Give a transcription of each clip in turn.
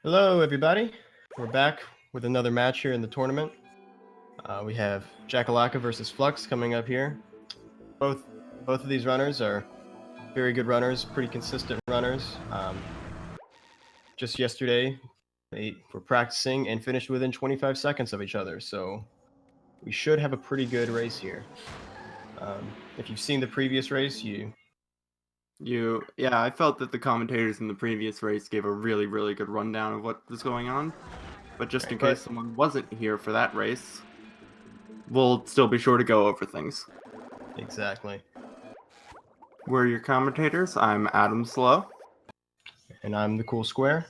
Hello, everybody. We're back with another match here in the tournament. We have Jackalacka versus Flux coming up here. Both of these runners are very good runners, pretty consistent runners. Just yesterday, they were practicing and finished within 25 seconds of each other, so we should have a pretty good race here. If you've seen the previous race, Yeah, I felt that the commentators in the previous race gave a really good rundown of what was going on. But just in case someone wasn't here for that race, we'll still be sure to go over things. Exactly. We're your commentators. I'm Adam Slow. And I'm the Cool Square.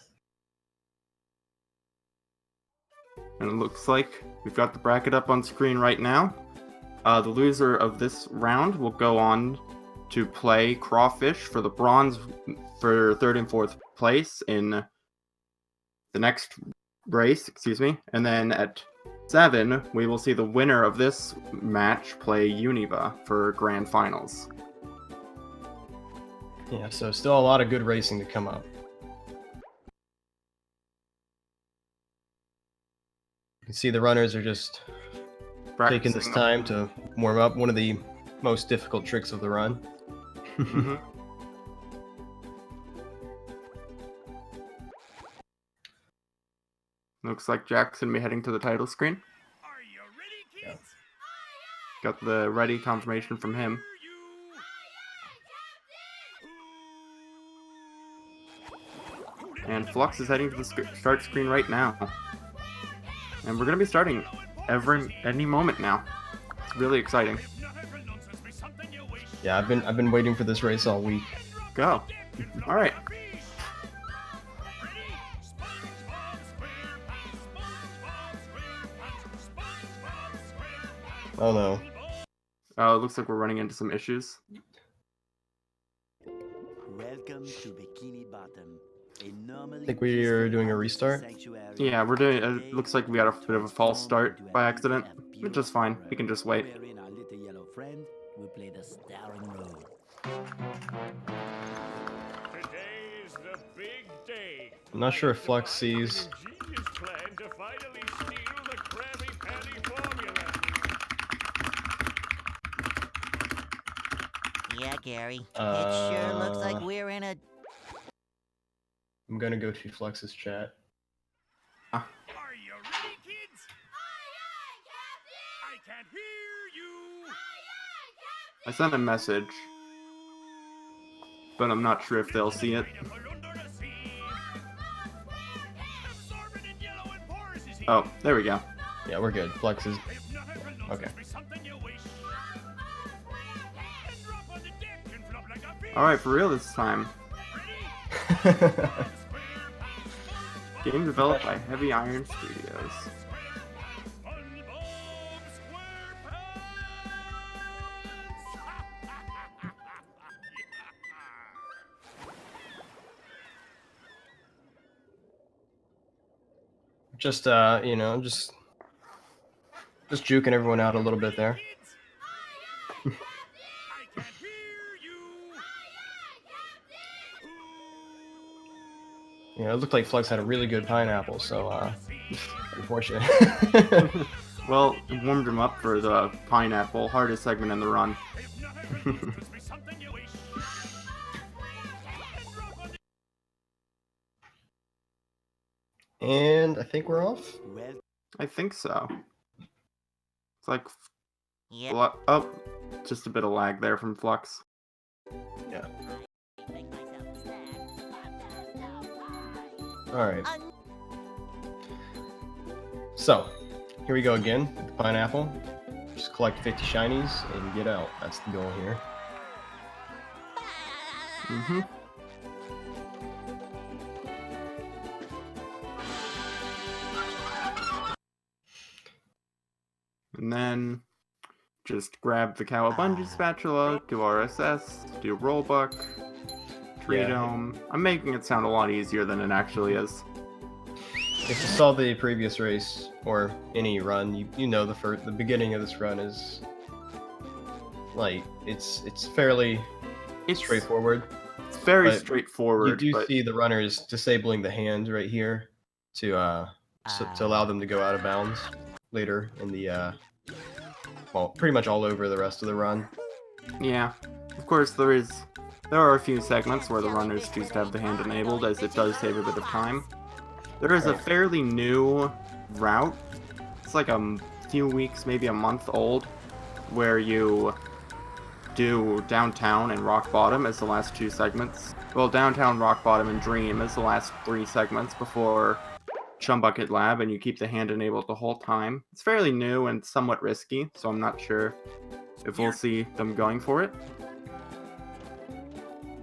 And it looks like we've got the bracket up on screen right now. The loser of this round will go on to play Crawfish for the bronze for third and fourth place in the next race, and then at 7 we will see the winner of this match play Univa for grand finals. Yeah, so still a lot of good racing to come up. You can see the runners are just taking this time to warm up. One of the most difficult tricks of the run. Mm-hmm. Looks like Jack's gonna be heading to the title screen. Are you ready, kids? Yeah. Got the ready confirmation from him. And Flux is heading to the start screen right now. And we're gonna be starting any moment now. It's really exciting. Yeah, I've been waiting for this race all week. Go. All right. Oh no. It looks like we're running into some issues. Welcome to Bikini Bottom. I think we are doing a restart. Yeah, we're doing. It looks like we got a bit of a false start by accident, which is fine. We can just wait. Our little yellow friend will play the starring role. Today's the big day. I'm not sure if Flux sees. Genius plan to finally steal the Krabby Patty formula. Yeah, Gary. It sure looks like we're in a... I'm gonna go to Flux's chat. Are you ready, kids? I can't hear you. I sent a message, but I'm not sure if they'll see it. Oh, there we go. Yeah, we're good. Flux is okay. All right, for real this time. Game developed by Heavy Iron Studios. Just just juking everyone out a little bit there. Yeah, it looked like Flux had a really good pineapple, so unfortunate. Well, it warmed him up for the pineapple, hardest segment in the run. And I think we're off. I think so. It's like, Yeah. oh, just a bit of lag there from Flux. Yeah. All right. So, here we go again with the pineapple. Just collect 50 shinies and get out. That's the goal here. Mm-hmm. And then just grab the Cowabunga spatula, do RSS, do Rollbuck, Tree Dome. I'm making it sound a lot easier than it actually is. If you saw the previous race or any run, you know the beginning of this run is like it's fairly straightforward. It's very straightforward. You do see the runners disabling the hands right here. to allow them to go out of bounds later in the well, pretty much all over the rest of the run. Yeah, of course there are a few segments where the runners choose to have the hand enabled, as it does save a bit of time. There is a Right. fairly new route. It's like a few weeks, maybe a month old, where you do Downtown and Rock Bottom as the last 2 segments. Well, Downtown, Rock Bottom, and Dream as the last 3 segments before Chumbucket Lab, and you keep the hand enabled the whole time. It's fairly new and somewhat risky, so I'm not sure if we'll see them going for it.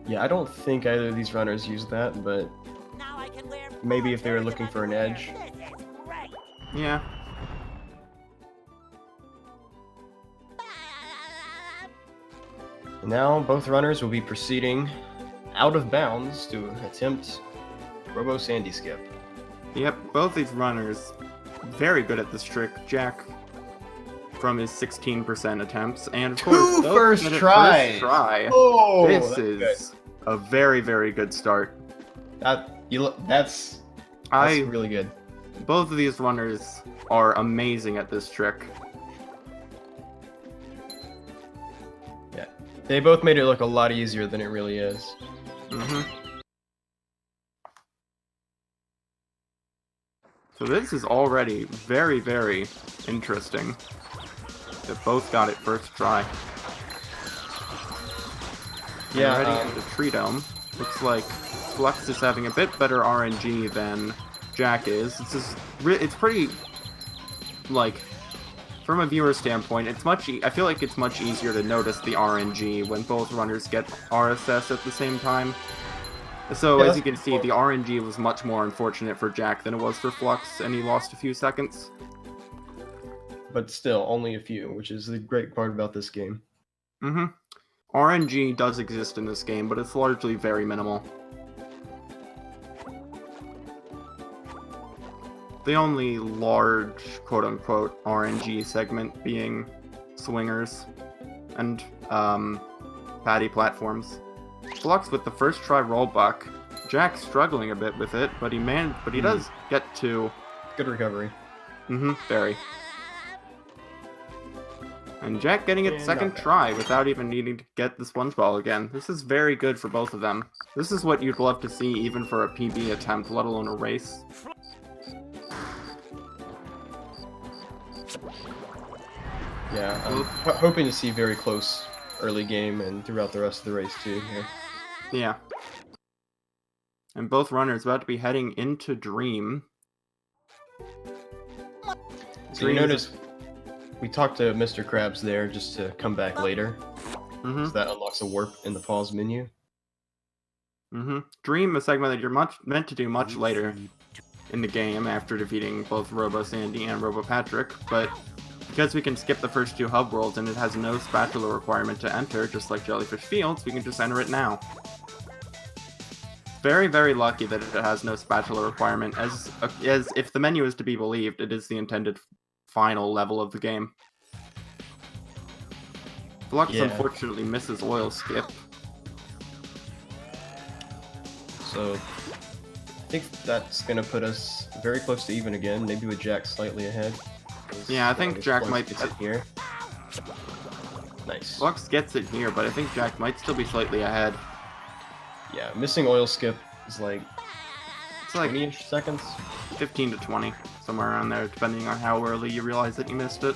Yeah, I don't think either of these runners use that, but Now I can wear maybe if they were more looking than for an underwear. edge. This is great. Yeah. Now both runners will be proceeding out of bounds to attempt Robo Sandy Skip. Yep, both these runners very good at this trick. Jack from his 16% attempts, and of course, Two both first did it tries! First try. Oh, This that's is a very, very good start. good. That's I really good. Both of these runners are amazing at this trick. Yeah, they both made it look a lot easier than it really is. Mm-hmm. So this is already very, very interesting. They both got it first try. Yeah, And ready for the tree dome. Looks like Flux is having a bit better RNG than Jack is. It's pretty, like, from a viewer standpoint, I feel like it's much easier to notice the RNG when both runners get RSS at the same time. So, Yeah, as you can see, the RNG was much more unfortunate for Jack than it was for Flux, and he lost a few seconds. but still, only a few, which is the great part about this game. Mm-hmm. RNG does exist in this game, but it's largely very minimal. The only large, quote-unquote, RNG segment being swingers and patty platforms. Flux with the first try rollback. Jack's struggling a bit with it, but he does get to Good recovery. very. And Jack getting it And second not bad. try without even needing to get the sponge ball again. This is very good for both of them. This is what you'd love to see even for a PB attempt, let alone a race. Yeah, I'm hoping to see very close early game and throughout the rest of the race too here. Yeah. And both runners about to be heading into Dream. So you notice we talked to Mr. Krabs there just to come back later. Mm-hmm. So that unlocks a warp in the pause menu. Mm-hmm. Dream, a segment that you're meant to do much later in the game after defeating both Robo Sandy and Robo Patrick, but because we can skip the first 2 hub worlds and it has no spatula requirement to enter, just like Jellyfish Fields, we can just enter it now. Very, very lucky that it has no spatula requirement, as if the menu is to be believed, it is the intended final level of the game. Flux Yeah. unfortunately misses oil skip. So I think that's gonna put us very close to even again, maybe with Jack slightly ahead. Yeah, I think Jack might get it here. Nice. Flux gets it here, but I think Jack might still be slightly ahead. Yeah, missing oil skip is like It's like 20-ish seconds. 15 to 20, somewhere around there, depending on how early you realize that you missed it.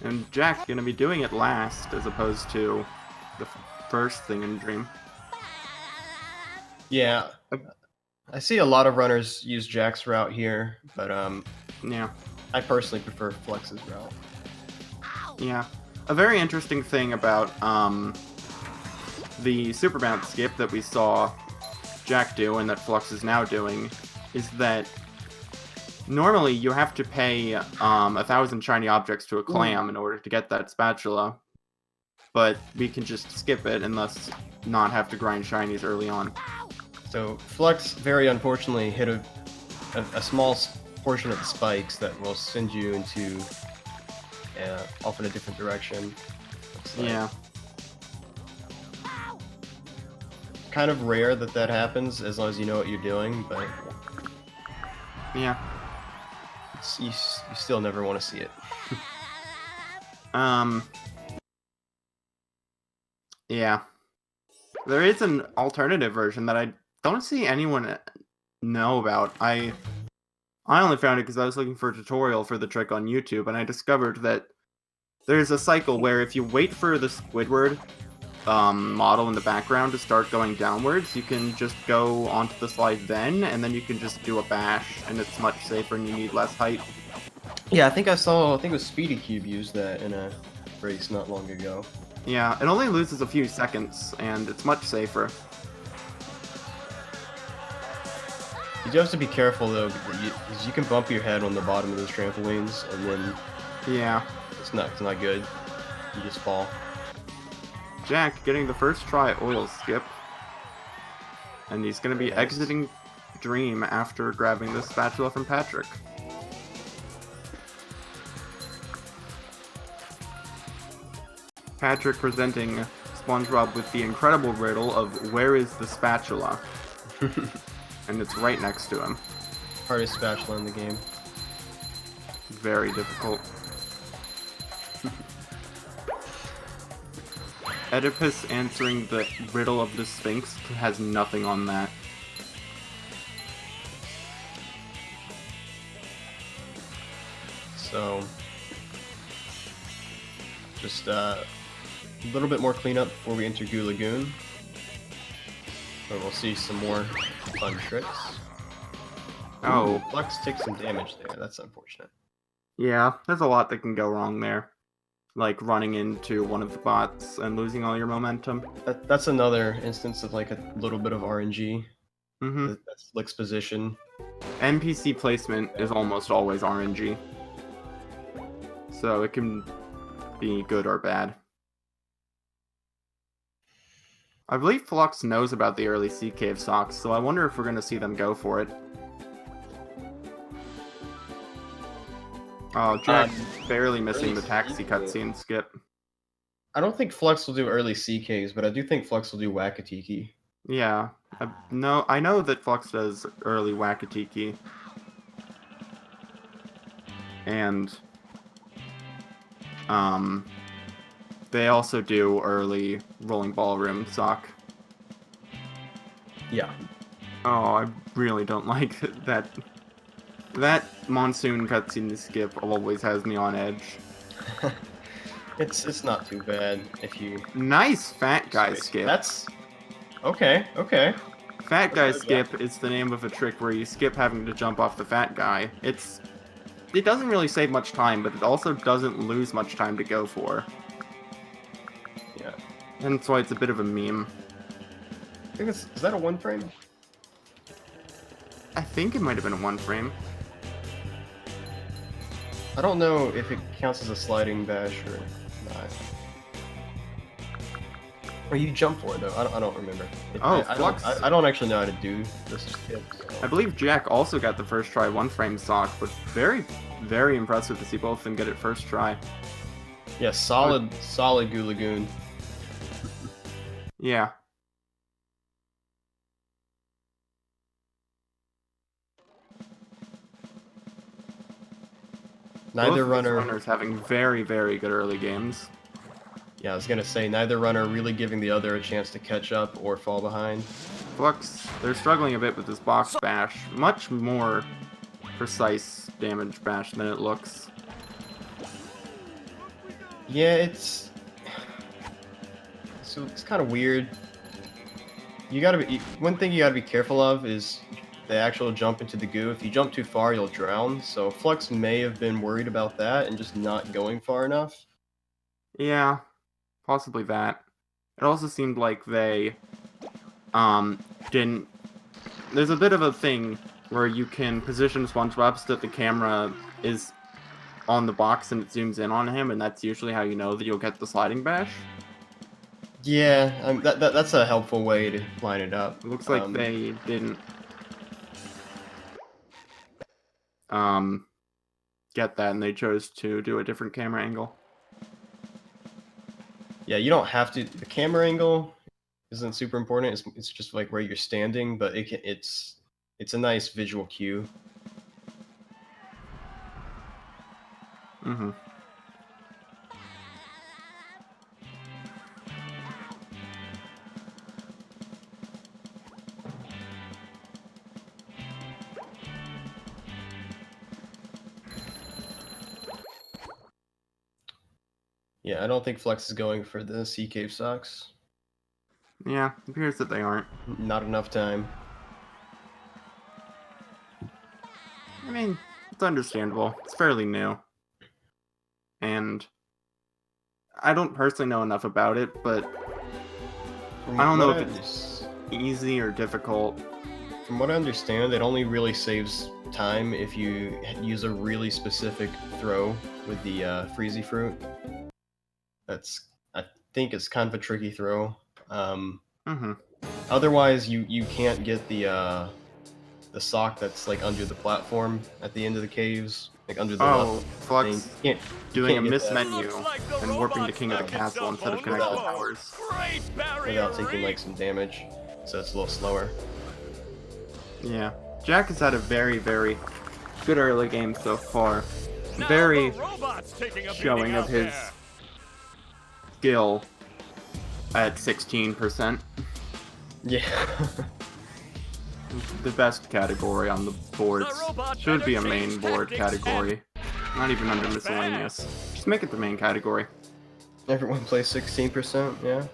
And Jack gonna be doing it last, as opposed to the first thing in Dream. Yeah, I see a lot of runners use Jack's route here, but Yeah, I personally prefer Flux's route. yeah. A very interesting thing about the Super Bounce skip that we saw Jack do and that Flux is now doing is that normally you have to pay 1,000 shiny objects to a clam in order to get that spatula, but we can just skip it and thus not have to grind shinies early on. So Flux very unfortunately hit a small portion of the spikes that will send you into off in a different direction. Looks like. Yeah. kind of rare that happens as long as you know what you're doing, but Yeah. you still never want to see it. Yeah. There is an alternative version that I don't see anyone know about. I only found it because I was looking for a tutorial for the trick on YouTube, and I discovered that there's a cycle where if you wait for the Squidward model in the background to start going downwards, you can just go onto the slide then, and then you can just do a bash, and it's much safer and you need less height. Yeah, I think it was Speedy Cube used that in a race not long ago. Yeah, it only loses a few seconds, and it's much safer. You do have to be careful though, because you can bump your head on the bottom of those trampolines, and then Yeah. it's not good. You just fall. Jack getting the first try oil skip. And he's going to be Nice. exiting Dream after grabbing the spatula from Patrick. Patrick presenting Spongebob with the incredible riddle of where is the spatula? And it's right next to him. Hardest spatula in the game. Very difficult. Oedipus answering the riddle of the Sphinx has nothing on that. So, just a little bit more cleanup before we enter Goo Lagoon. But we'll see some more fun tricks. Oh. Flux takes some damage there. That's unfortunate. Yeah, there's a lot that can go wrong there. Like running into one of the bots and losing all your momentum. That's another instance of like a little bit of RNG. Mm-hmm. That's Flick's position. NPC placement is almost always RNG. So it can be good or bad. I believe Flux knows about the early Sea Cave socks, so I wonder if we're going to see them go for it. Oh, Jack barely missing the taxi cutscene skip. I don't think Flux will do early CKs, but I do think Flux will do Wakatiki. Yeah. I know that Flux does early Wakatiki. And they also do early Rolling Ballroom sock. Yeah. Oh, I really don't like that. That monsoon cutscene skip always has me on edge. It's not too bad if you... Nice fat guy skip. That's... Okay. Fat guy good, skip is the name of a trick where you skip having to jump off the fat guy. It doesn't really save much time, but it also doesn't lose much time to go for. Yeah. And that's why it's a bit of a meme. I think is that a one frame? I think it might have been a one frame. I don't know if it counts as a sliding bash or not. Or you jump for it though. I don't remember. Flux. I don't actually know how to do this skip. So. I believe Jack also got the first try one frame sock, but very, very impressive to see both of them get it first try. Yeah, solid Goo Lagoon. Yeah. Neither Both of these runner. runners having very, very good early games. Yeah, I was gonna say neither runner really giving the other a chance to catch up or fall behind. Flux, they're struggling a bit with this box bash. Much more precise damage bash than it looks. Yeah, it's kind of weird. One thing you gotta be careful of is the actual jump into the goo. If you jump too far, you'll drown. So Flux may have been worried about that and just not going far enough. Yeah, possibly that. It also seemed like they didn't... There's a bit of a thing where you can position SpongeBob so that the camera is on the box and it zooms in on him, and that's usually how you know that you'll get the sliding bash. Yeah, that's a helpful way to line it up. It looks like they didn't get that, and they chose to do a different camera angle. Yeah, you don't have to. The camera angle isn't super important. It's just like where you're standing, but it's a nice visual cue. Mm-hmm. Yeah, I don't think Flux is going for the Sea Cave socks. Yeah, it appears that they aren't. Not enough time. I mean, it's understandable. It's fairly new. And I don't personally know enough about it, but I don't know if it's easy or difficult. From what I understand, it only really saves time if you use a really specific throw with the freezy fruit. I think it's kind of a tricky throw. Mm-hmm. Otherwise, you can't get the sock that's like under the platform at the end of the caves, like under the Oh, left Flux thing. doing a can't get miss that menu and warping the king of the castle instead of connecting towers. without taking like some damage, so it's a little slower. Yeah. Jack has had a very, very good early game so far. Very showing of his skill at 16%. Yeah. The best category on the boards. Should be a main board category. Not even under miscellaneous. Just make it the main category. Everyone plays 16%, yeah.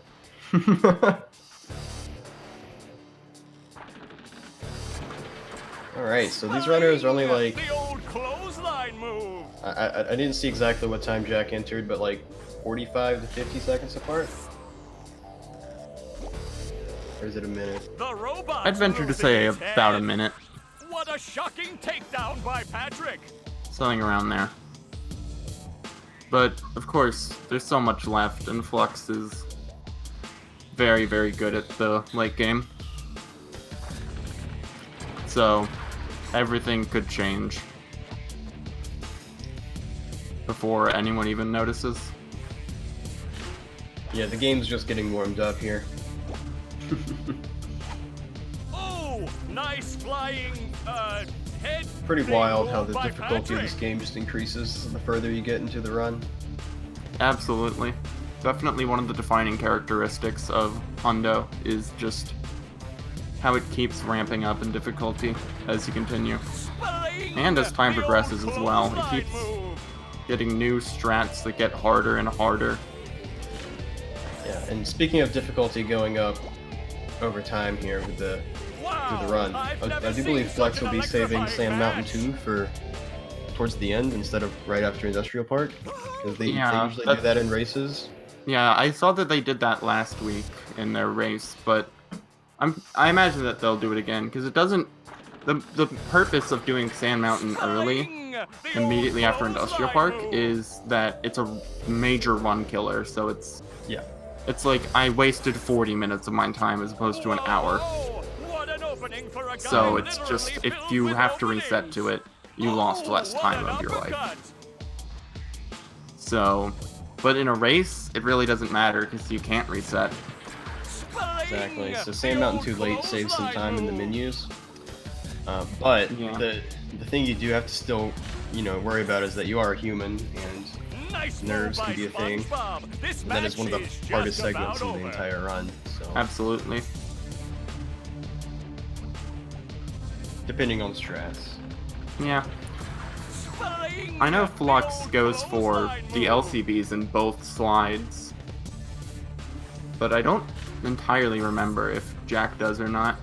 Alright, so these runners are only like... I didn't see exactly what time Jack entered, but like 45 to 50 seconds apart? Or is it a minute? I'd venture to say about a minute. What a shocking takedown by Patrick! Something around there. But, of course, there's so much left, and Flux is very, very good at the late game. So, everything could change before anyone even notices. Yeah, the game's just getting warmed up here. Oh, nice flying head. Pretty thing wild how rolled the by difficulty of this Patrick. game just increases the further you get into the run. Absolutely. Definitely one of the defining characteristics of Hundo is just how it keeps ramping up in difficulty as you continue. And as time progresses as well, it keeps getting new strats that get harder and harder. Yeah, and speaking of difficulty going up over time here with the run, I do believe Flux will be saving Sand Mountain 2 for towards the end instead of right after Industrial Park, because they usually do that in races. Yeah, I saw that they did that last week in their race, but I imagine that they'll do it again, because it doesn't... The purpose of doing Sand Mountain early, immediately after Industrial Park, is that it's a major run killer, so it's... Yeah. It's like I wasted 40 minutes of my time as opposed to an hour. So it's just, if you have to reset to it, you lost less time of your life. So, but in a race, it really doesn't matter because you can't reset. Exactly. So Sand Mountain 2 late saves some time in the menus. But Yeah. the thing you do have to still, worry about is that you are a human, and nerves can be a thing. And that is one of the hardest segments in the entire run. So Absolutely. depending on strats. Yeah. I know Flux goes for the LCBs in both slides, but I don't entirely remember if Jack does or not.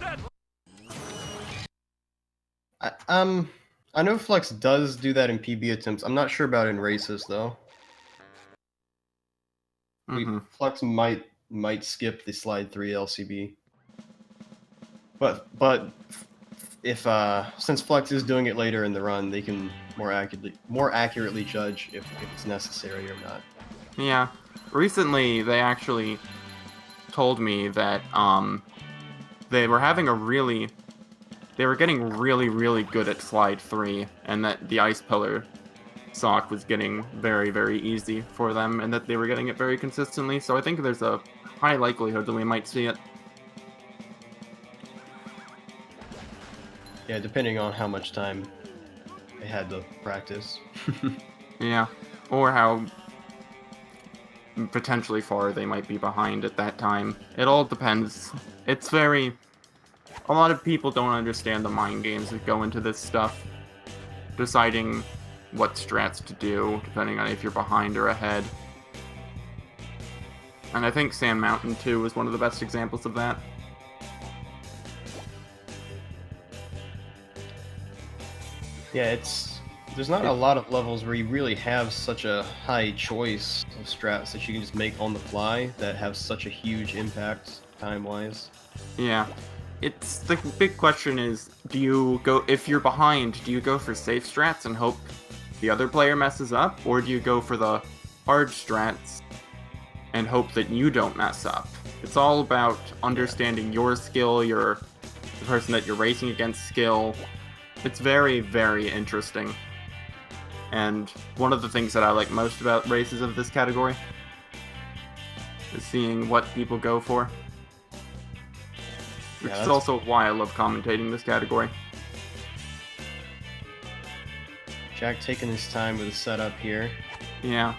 I know Flux does do that in PB attempts. I'm not sure about in races though. Flux might skip the slide 3 LCB. But if since Flux is doing it later in the run, they can more accurately judge if it's necessary or not. Yeah. Recently, they actually told me that they were getting really, really good at slide 3, and that the ice pillar sock was getting very, very easy for them, and that they were getting it very consistently. So I think there's a high likelihood that we might see it Yeah, depending on how much time they had to practice. Yeah, or how potentially far they might be behind at that time. It all depends. It's very... A lot of people don't understand the mind games that go into this stuff. Deciding what strats to do, depending on if you're behind or ahead. And I think Sand Mountain 2 is one of the best examples of that. Yeah, there's not a lot of levels where you really have such a high choice of strats that you can just make on the fly that have such a huge impact time-wise. Yeah. It's the big question is, do you go, if you're behind, do you go for safe strats and hope the other player messes up, or do you go for the hard strats and hope that you don't mess up? It's all about understanding your skill, the person that you're racing against skill. It's very, very interesting. And one of the things that I like most about races of this category is seeing what people go for. Which is also why I love commentating this category. Jack taking his time with the setup here. Yeah.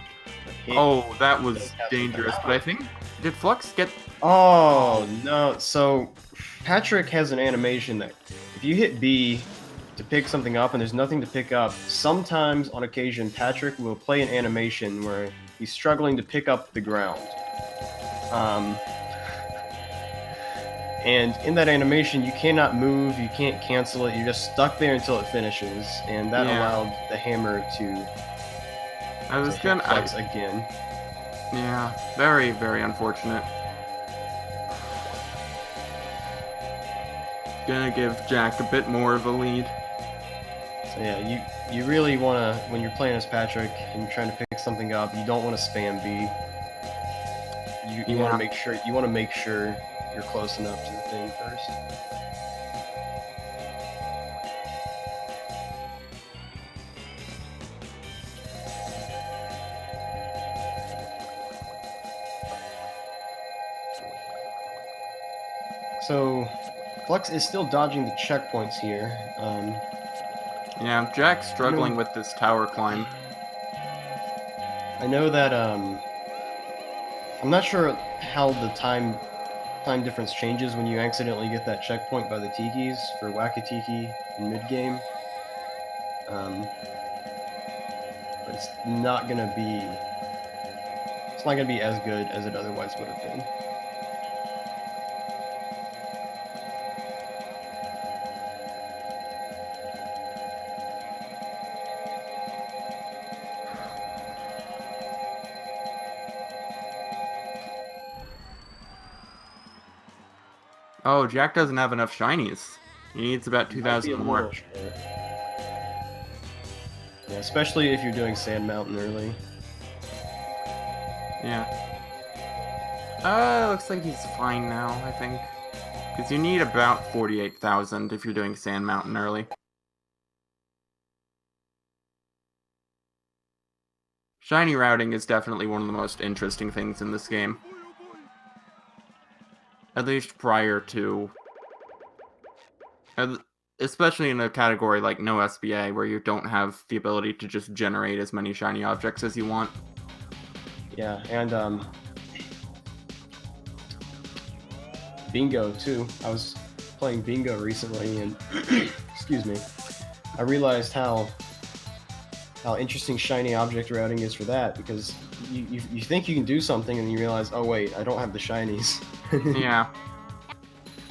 Oh, that was dangerous, but I think... Did Flux get... Oh, no. So, Patrick has an animation that if you hit B to pick something up and there's nothing to pick up, sometimes, on occasion, Patrick will play an animation where he's struggling to pick up the ground. And in that animation, you cannot move, you can't cancel it, you're just stuck there until it finishes, and that allowed the hammer to hit Flux again. Yeah, very, very unfortunate. Gonna give Jack a bit more of a lead. So yeah, you really want to, when you're playing as Patrick and you're trying to pick something up, you don't want to spam B. You want to make sure you're close enough to the thing first. So, Flux is still dodging the checkpoints here. Yeah, Jack's struggling with this tower climb. I know that, I'm not sure how the time difference changes when you accidentally get that checkpoint by the Tikis for Wakatiki in mid-game. But it's not gonna be as good as it otherwise would have been. Oh, Jack doesn't have enough shinies. He needs about 2,000 more. Yeah, especially if you're doing Sand Mountain early. Yeah. Looks like he's fine now, I think. Because you need about 48,000 if you're doing Sand Mountain early. Shiny routing is definitely one of the most interesting things in this game. At least prior to... Especially in a category like no SBA, where you don't have the ability to just generate as many shiny objects as you want. Yeah, and Bingo too. I was playing Bingo recently, and excuse me, I realized how interesting shiny object routing is for that, because you think you can do something and you realize, oh wait, I don't have the shinies. Yeah.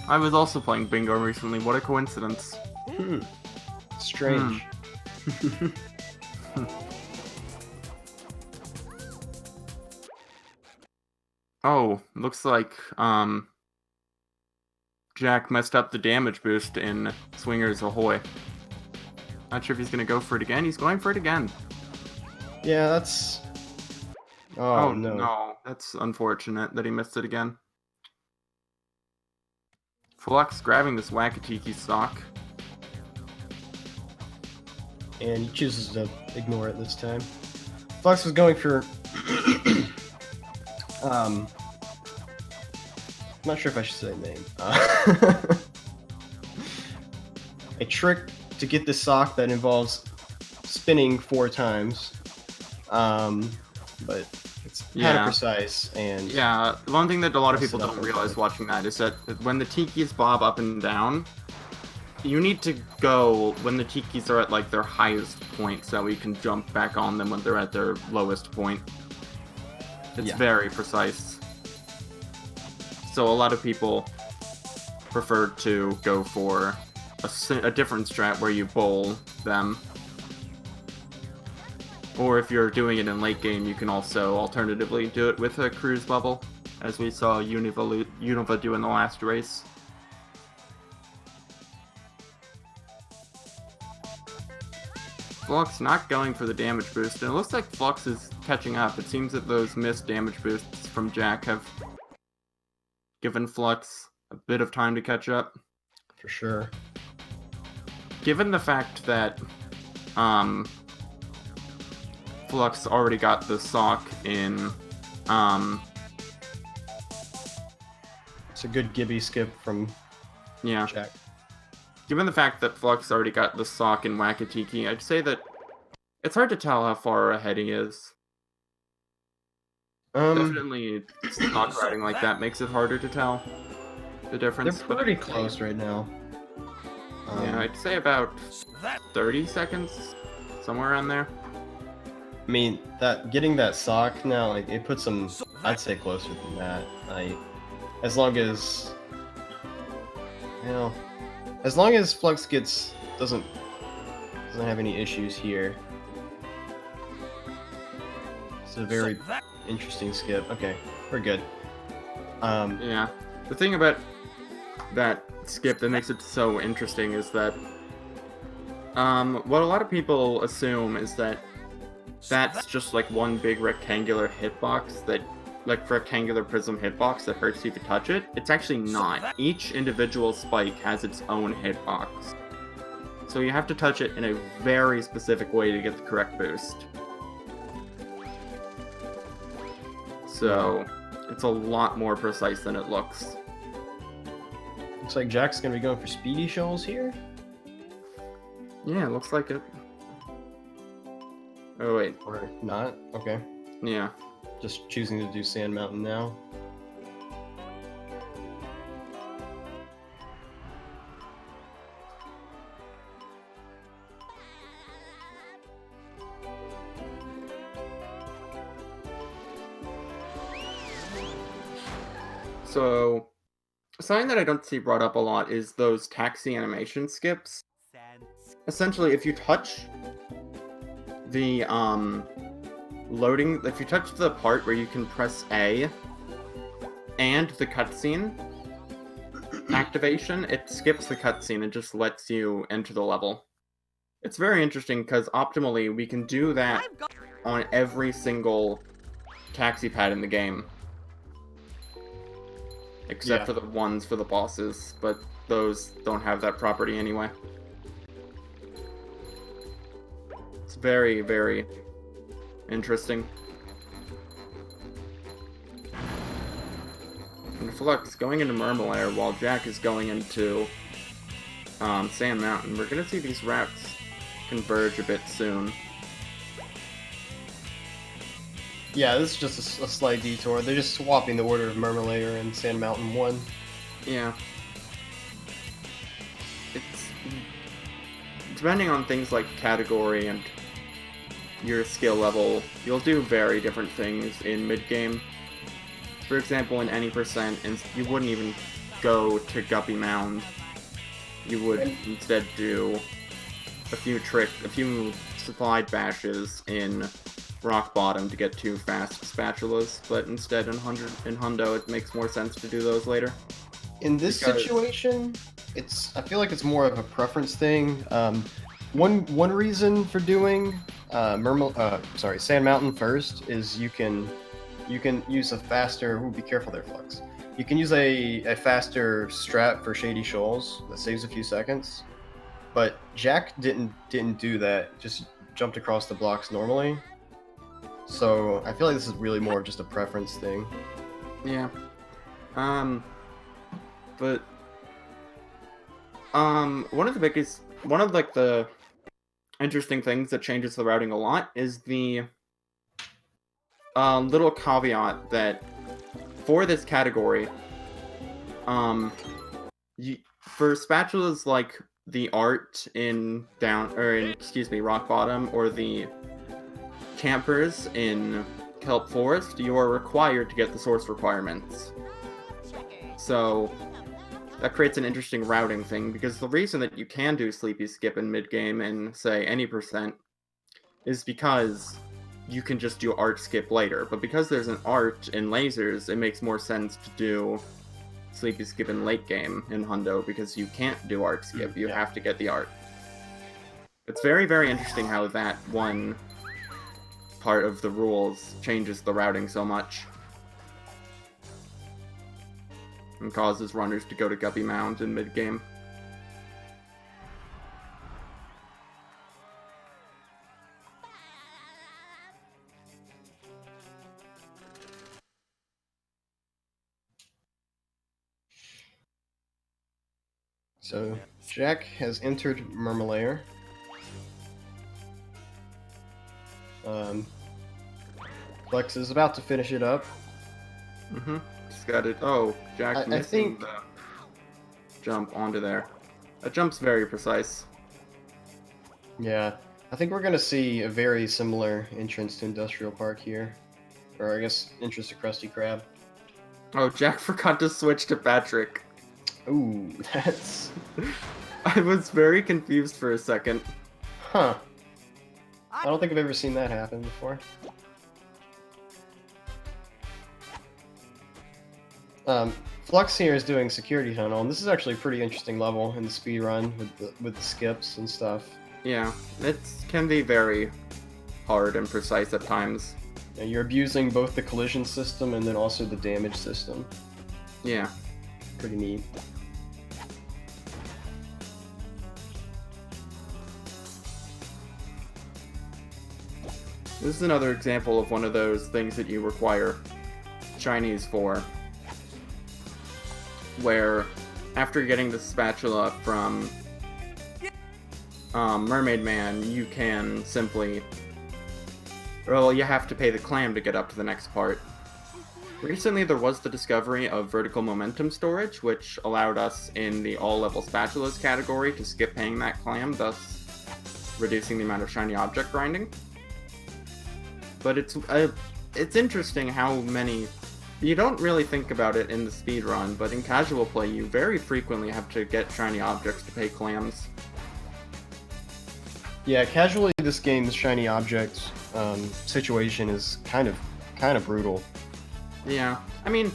I was also playing Bingo recently. What a coincidence. Strange. Oh, looks like Jack messed up the damage boost in Swingers Ahoy. Not sure if he's gonna go for it again. He's going for it again. Yeah, that's... Oh, no. No, that's unfortunate that he missed it again. Flux grabbing this Wakatiki stock. And he chooses to ignore it this time. Flux was going for... I'm not sure if I should say name. a trick to get this sock that involves spinning 4 times. But it's kind Yeah. of precise and Yeah, one thing that a lot of Mess it people up don't a realize bit. watching that is that when the tikis bob up and down, you need to go when the tikis are at like their highest point so we can jump back on them when they're at their lowest point. It's Yeah. very precise. So a lot of people prefer to go for a different strat where you bowl them. Or if you're doing it in late game, you can also alternatively do it with a cruise bubble, as we saw Univa do in the last race. Flux not going for the damage boost, and it looks like Flux is catching up. It seems that those missed damage boosts from Jack have given Flux a bit of time to catch up. for sure. Given the fact that Flux already got the sock in It's a good Gibby skip from yeah. Jack. Given the fact that Flux already got the sock in Wakatiki, I'd say that it's hard to tell how far ahead he is. Definitely, stock riding like that makes it harder to tell the They're difference. but pretty close right now. Yeah, I'd say about 30 seconds, somewhere around there. I mean, that getting that sock now, like it puts them, I'd say closer than that. Like, as long as, you know, as long as Flux doesn't have any issues here. It's a very interesting skip. Okay, we're good. Yeah. The thing about that skip that makes it so interesting is that what a lot of people assume is that that's just like one big rectangular hitbox that like rectangular prism hitbox that hurts you if you touch it. It's actually not. Each individual spike has its own hitbox. So you have to touch it in a very specific way to get the correct boost. So it's a lot more precise than it looks. Looks like Jack's gonna be going for speedy shoals here. Yeah, it looks like it. Oh wait, Or not. Okay. yeah. Just choosing to do Sand Mountain now. So, something that I don't see brought up a lot is those taxi animation skips. Essentially, if you touch the loading, if you touch the part where you can press A and the cutscene activation, it skips the cutscene and just lets you enter the level. It's very interesting because optimally we can do that on every single taxi pad in the game. Except Yeah. for the ones for the bosses, but those don't have that property anyway. It's very, very interesting. And Flux going into Murmelair while Jack is going into Sand Mountain. We're gonna see these routes converge a bit soon. Yeah, this is just a slight detour. They're just swapping the order of Murmelayer and Sand Mountain 1. Yeah. It's depending on things like category and your skill level, you'll do very different things in mid-game. For example, in any percent, and you wouldn't even go to Guppy Mound. You would instead do a few supplied bashes in Rock Bottom to get 2 fast spatulas, but instead in Hundo it makes more sense to do those later. In this situation, I feel like it's more of a preference thing. One reason for doing Sand Mountain first is you can use a faster. Ooh, be careful there, Flux. You can use a faster strat for Shady Shoals that saves a few seconds. But Jack didn't do that. Just jumped across the blocks normally. So I feel like this is really more of just a preference thing. Yeah. But one of the biggest one of like the interesting things that changes the routing a lot is the little caveat that for this category, for spatulas like the art in rock bottom, or the campers in kelp forest, you are required to get the source requirements. So that creates an interesting routing thing, because the reason that you can do sleepy skip in mid game in say any percent is because you can just do art skip later, but because there's an art in lasers, it makes more sense to do sleepy skip in late game in Hundo, because you can't do art skip, you have to get the art. It's very, very interesting how that one part of the rules changes the routing so much. And causes runners to go to Guppy Mound in mid game. So Jack has entered Murmalayer. Flux is about to finish it up. Just got it. Oh, Jack missing the jump onto there. That jump's very precise. Yeah, I think we're gonna see a very similar entrance to Industrial Park here. Or I guess entrance to Krusty Krab. Oh, Jack forgot to switch to Patrick. Ooh, that's... I was very confused for a second. Huh. I don't think I've ever seen that happen before. Flux here is doing Security Tunnel, and this is actually a pretty interesting level in the speedrun with the skips and stuff. Yeah, it can be very hard and precise at times. Yeah, you're abusing both the collision system and then also the damage system. Yeah. Pretty neat. This is another example of one of those things that you require Chinese for, where after getting the spatula from Mermaid Man, you can simply... Well, you have to pay the clam to get up to the next part. Recently, there was the discovery of vertical momentum storage, which allowed us in the all-level spatulas category to skip paying that clam, thus reducing the amount of shiny object grinding. But it's interesting how many... You don't really think about it in the speedrun, but in casual play, you very frequently have to get shiny objects to pay clams. Yeah, casually this game's shiny object situation is kind of brutal. Yeah, I mean,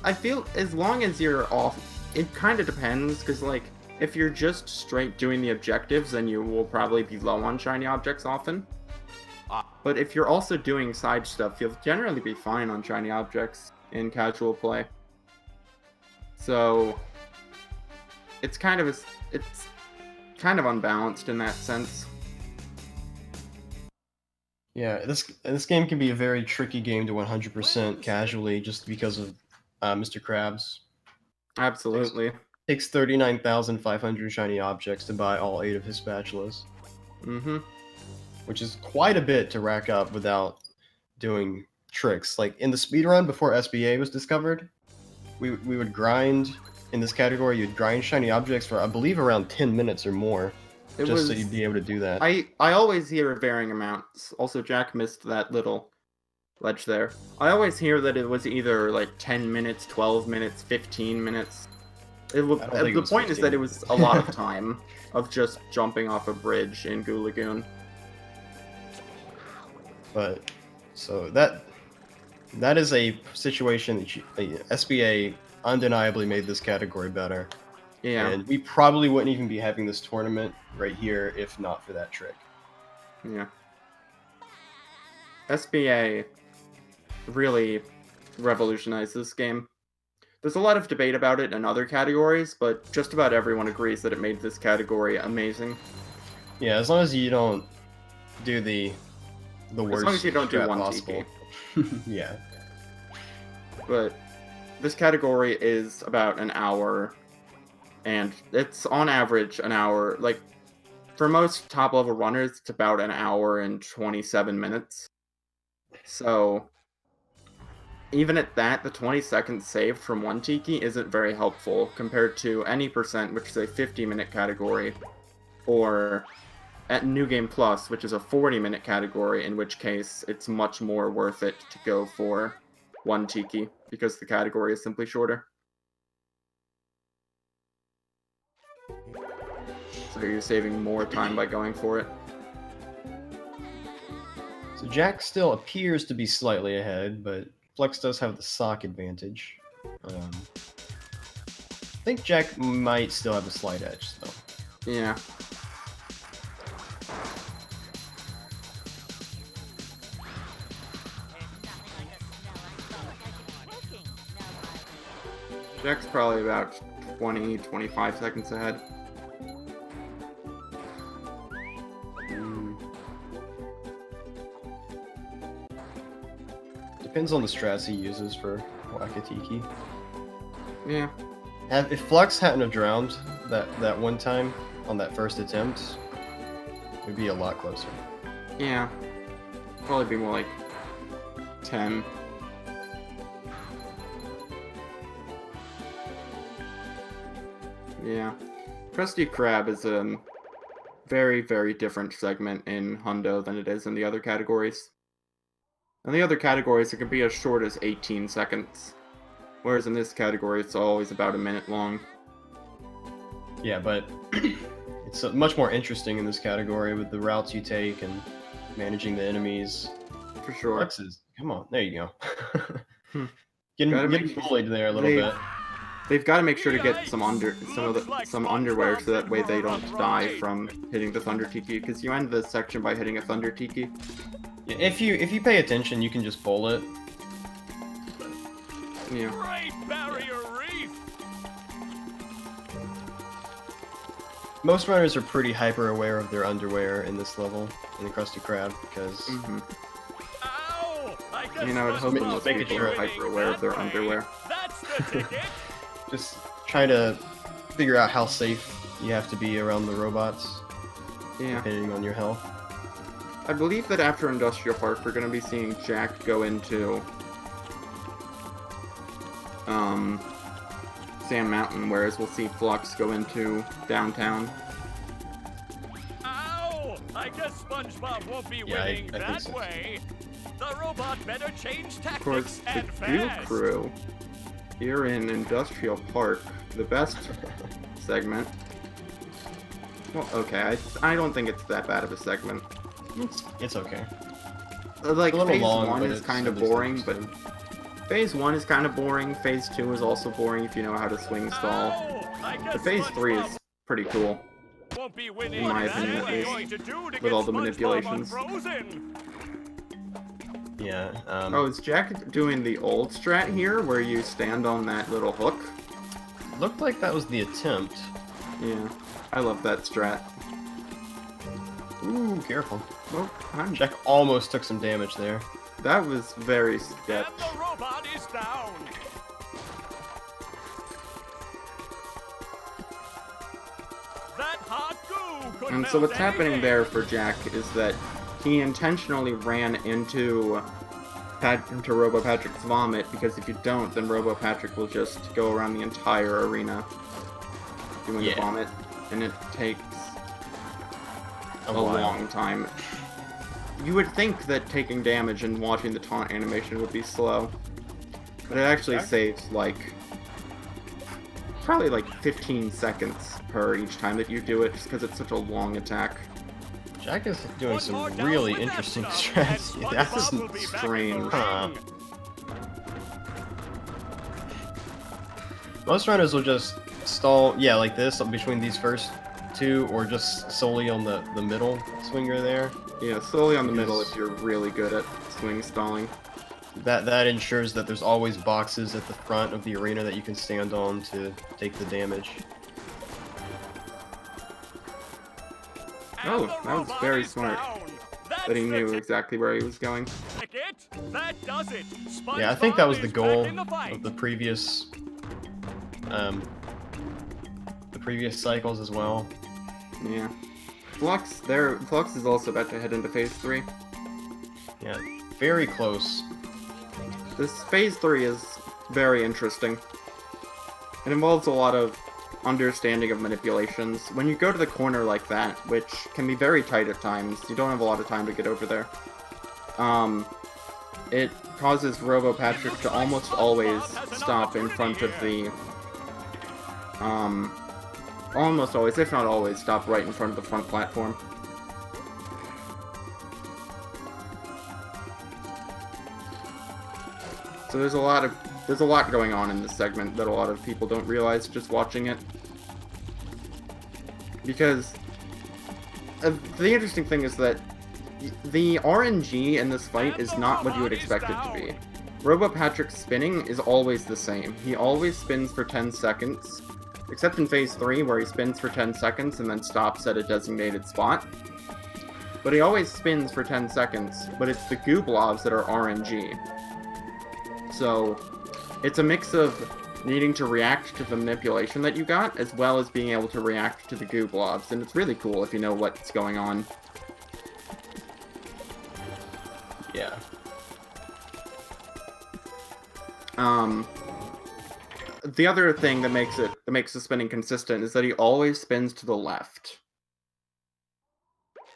I feel as long as you're off, it kind of depends, because like, if you're just straight doing the objectives, then you will probably be low on shiny objects often. But if you're also doing side stuff, you'll generally be fine on shiny objects in casual play. So it's kind of unbalanced in that sense. Yeah, this game can be a very tricky game to 100% casually just because of Mr. Krabs. Absolutely. Takes 39,500 shiny objects to buy all 8 of his spatulas. Mm-hmm. Which is quite a bit to rack up without doing tricks. Like in the speedrun before SBA was discovered, we would grind in this category. You'd grind shiny objects for I believe around 10 minutes or more, so you'd be able to do that. I always hear varying amounts. Also, Jack missed that little ledge there. I always hear that it was either like 10 minutes, 12 minutes, 15 minutes. The point is that it was a lot of time of just jumping off a bridge in Goo Lagoon. But so that is a situation that SBA undeniably made this category better. Yeah. And we probably wouldn't even be having this tournament right here if not for that trick. Yeah. SBA really revolutionized this game. There's a lot of debate about it in other categories, but just about everyone agrees that it made this category amazing. Yeah, as long as you don't do the worst. As long as you don't do one possible. Yeah. But this category is about an hour and it's on average an hour. Like, for most top-level runners, it's about an hour and 27 minutes. So, even at that, the 20 seconds saved from one Tiki isn't very helpful compared to any percent, which is a 50-minute category, or at New Game Plus, which is a 40-minute category, in which case it's much more worth it to go for one Tiki, because the category is simply shorter. So you're saving more time by going for it. So Jack still appears to be slightly ahead, but Flux does have the sock advantage. I think Jack might still have a slight edge, though. Yeah. Jack's probably about 20, 25 seconds ahead. Depends on the strats he uses for Wakatiki. Yeah. If Flux hadn't have drowned that one time on that first attempt, it'd be a lot closer. Yeah. Probably be more like 10. Yeah. Krusty Krab is a very, very different segment in Hundo than it is in the other categories. In the other categories, it can be as short as 18 seconds. Whereas in this category, it's always about a minute long. Yeah, but it's much more interesting in this category with the routes you take and managing the enemies. For sure. Flux is, come on, there you go. Gotta getting make sure- bullied there a little bit. They've got to make sure to get some underwear so that way they don't die from hitting the Thunder Tiki, because you end this section by hitting a Thunder Tiki. Yeah, if you pay attention, you can just bowl it. Yeah. Great Barrier Reef! Most runners are pretty hyper aware of their underwear in this level, in the Krusty Krab, because Ow! I guess You know, I'd hope Make- most make it people sure. are hyper aware of their underwear. That's the ticket! just try to figure out how safe you have to be around the robots, Yeah. depending on your health. I believe that after Industrial Park, we're going to be seeing Jack go into Sand Mountain, whereas we'll see Flux go into Downtown. Ow! I guess SpongeBob won't be Yeah, I winning think that so. way. The robot better change Of course, tactics the and Goo fast. Crew here in Industrial Park, the best segment. Well, okay, I don't think it's that bad of a segment. It's okay. Like, A little Phase long, 1 but is it's kind of at least boring, but interesting. Phase 1 is kind of boring, Phase 2 is also boring if you know how to swing stall. Ow! I But guess Phase 3 SpongeBob is pretty cool. won't be winning in my that opinion, at way. least, Going to do to with get all the SpongeBob manipulations. unfrozen. Yeah. Oh, is Jack doing the old strat here, where you stand on that little hook? Looked like that was the attempt. Yeah, I love that strat. Ooh, careful. Oh, Jack almost took some damage there. that was very sketch. And the robot is down. That hot goo could And so melt what's happening anything. there for Jack is that he intentionally ran into Robo Patrick's vomit, because if you don't, then Robo Patrick will just go around the entire arena doing Yeah. the vomit, and it takes a while. long time. You would think that taking damage and watching the taunt animation would be slow, but it actually Okay. saves probably like 15 seconds per each time that you do it, just because it's such a long attack. Jack is doing One more some down really with that interesting stuff, strats. and That SpongeBob will isn't be back in the strange. Huh. ring. Most runners will just stall, yeah, like this, between these first two, or just solely on the middle swinger there. Yeah, slowly on the middle Because- if you're really good at swing stalling. That ensures that there's always boxes at the front of the arena that you can stand on to take the damage. Oh, And the that was robot very is smart. down. That's That he the knew exactly where he was going. ticket. That does it. Yeah, I think that was SpongeBob the is goal back in the fight. of the previous previous cycles as well. Yeah. Flux is also about to head into Phase 3. Yeah, very close. This Phase 3 is very interesting. It involves a lot of understanding of manipulations. When you go to the corner like that, which can be very tight at times, you don't have a lot of time to get over there. It causes Robo Patrick to almost always stop in front of the... almost always, if not always, stop right in front of the front platform. So there's a lot going on in this segment that a lot of people don't realize just watching it. Because the interesting thing is that the RNG in this fight is not what you would expect it to be. Robo Patrick's spinning is always the same. He always spins for 10 seconds, except in Phase 3 where he spins for 10 seconds and then stops at a designated spot. But he always spins for 10 seconds, but it's the goo blobs that are RNG. So, it's a mix of needing to react to the manipulation that you got, as well as being able to react to the goo blobs, and it's really cool if you know what's going on. Yeah. The other thing that makes the spinning consistent is that he always spins to the left,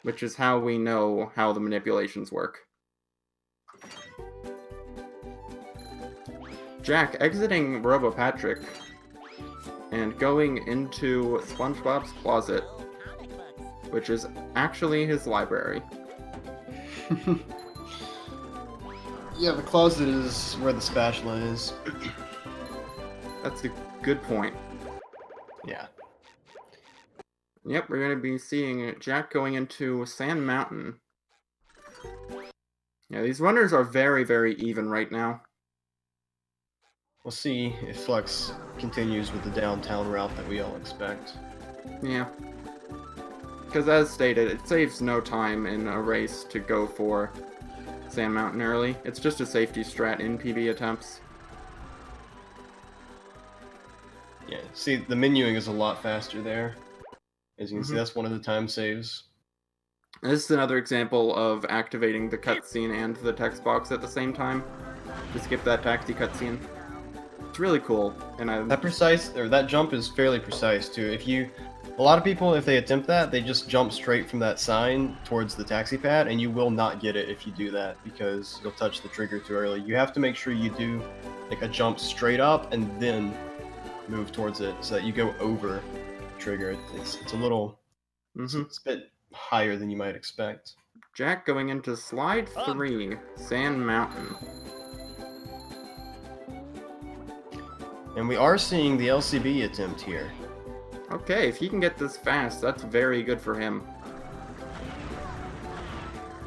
which is how we know how the manipulations work. Jack exiting Robo Patrick and going into Spongebob's closet, which is actually his library. Yeah, the closet is where the spatula is. That's a good point. Yeah. Yep, we're going to be seeing Jack going into Sand Mountain. Yeah, these runners are very, very even right now. We'll see if Flux continues with the downtown route that we all expect. Yeah. Because as stated, it saves no time in a race to go for Sand Mountain early. It's just a safety strat in PB attempts. Yeah, see, the menuing is a lot faster there. As you can see, that's one of the time saves. This is another example of activating the cutscene and the text box at the same time. To skip that taxi cutscene. It's really cool, and that jump is fairly precise too. A lot of people, if they attempt that, they just jump straight from that sign towards the taxi pad, and you will not get it if you do that because you'll touch the trigger too early. You have to make sure you do like a jump straight up and then move towards it so that you go over the trigger. It's a little, it's a bit higher than you might expect. Jack going into Slide 3, Sand Mountain. And we are seeing the LCB attempt here. Okay, if he can get this fast, that's very good for him.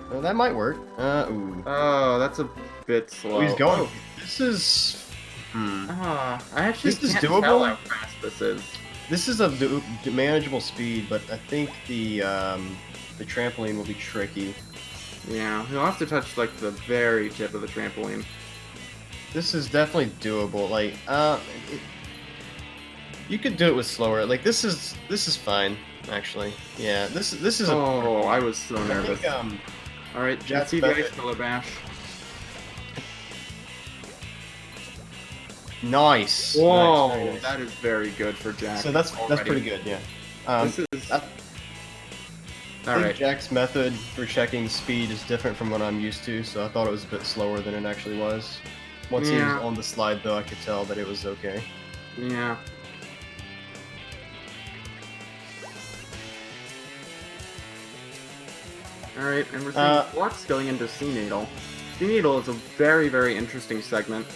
Well, that might work. Ooh. Oh, that's a bit slow. Oh, he's going. Oh. This is... I actually This is can't doable? tell how fast this is. This is a manageable speed, but I think the trampoline will be tricky. Yeah, he'll have to touch, like, the very tip of the trampoline. This is definitely doable. Like, you could do it with slower. Like, this is fine, actually. Yeah, this is. Oh, I was so nervous. I think, all right, Jack's CBI better. Killer Bash. Nice. Whoa, Nice, very nice. that is very good for Jack. So that's already. pretty good. Yeah. This is. I All think right. Jack's method for checking the speed is different from what I'm used to, so I thought it was a bit slower than it actually was. Once he was on the slide, though, I could tell that it was okay. Yeah. Alright, and we're seeing Flux going into Sea Needle. Sea Needle is a very, very interesting segment.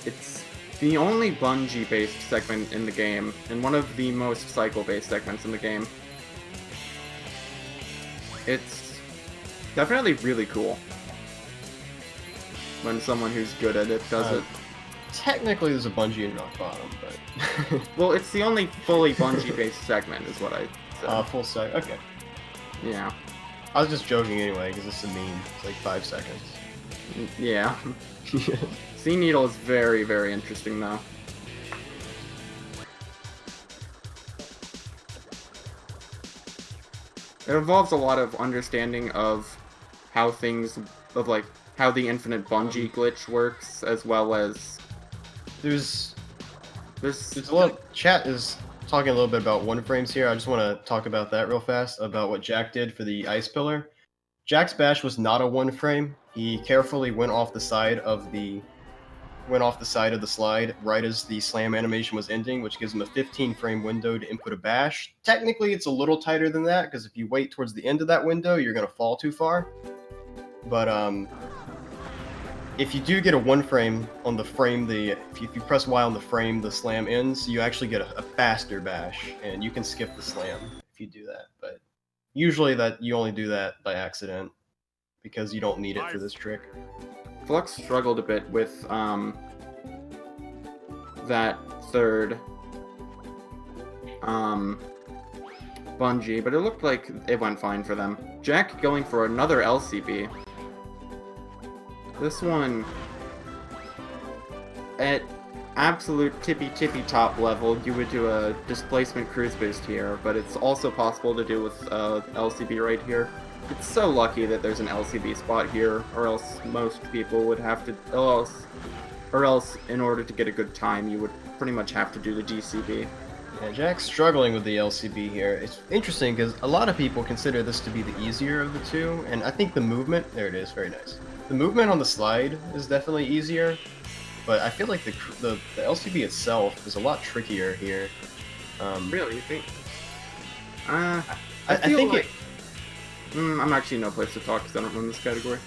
It's the only bungee-based segment in the game, and one of the most cycle-based segments in the game. It's definitely really cool when someone who's good at it does it. Technically, there's a bungee in Rock Bottom, but... Well, it's the only fully bungee-based segment, is what I said. full sec. Okay. Yeah. I was just joking anyway, because it's a meme. It's like 5 seconds. Yeah. Sea Needle is very, very interesting, though. It involves a lot of understanding of how how the infinite bungee glitch works, as well as There's there's a lot. Chat is talking a little bit about one frames here. I just want to talk about that real fast about what Jack did for the ice pillar. Jack's bash was not a one frame. He carefully went off the side of the slide right as the slam animation was ending, which gives him a 15 frame window to input a bash. Technically, it's a little tighter than that because if you wait towards the end of that window, you're going to fall too far. But if you do get a one frame on the frame, if you press Y on the frame, the slam ends, you actually get a faster bash, and you can skip the slam if you do that. But usually that you only do that by accident because you don't need it for this trick. Flux struggled a bit with that third bungee, but it looked like it went fine for them. Jack going for another LCB. This one at absolute tippy top level, you would do a displacement cruise boost here, but it's also possible to do with LCB right here. It's so lucky that there's an LCB spot here, or else most people would have to, or else in order to get a good time, you would pretty much have to do the DCB. Yeah, Jack's struggling with the LCB here. It's interesting because a lot of people consider this to be the easier of the two, and I think the movement, there it is, very nice. The movement on the slide is definitely easier, but I feel like the LCB itself is a lot trickier here. Really, you think? I think like... I'm actually no place to talk because I don't run this category.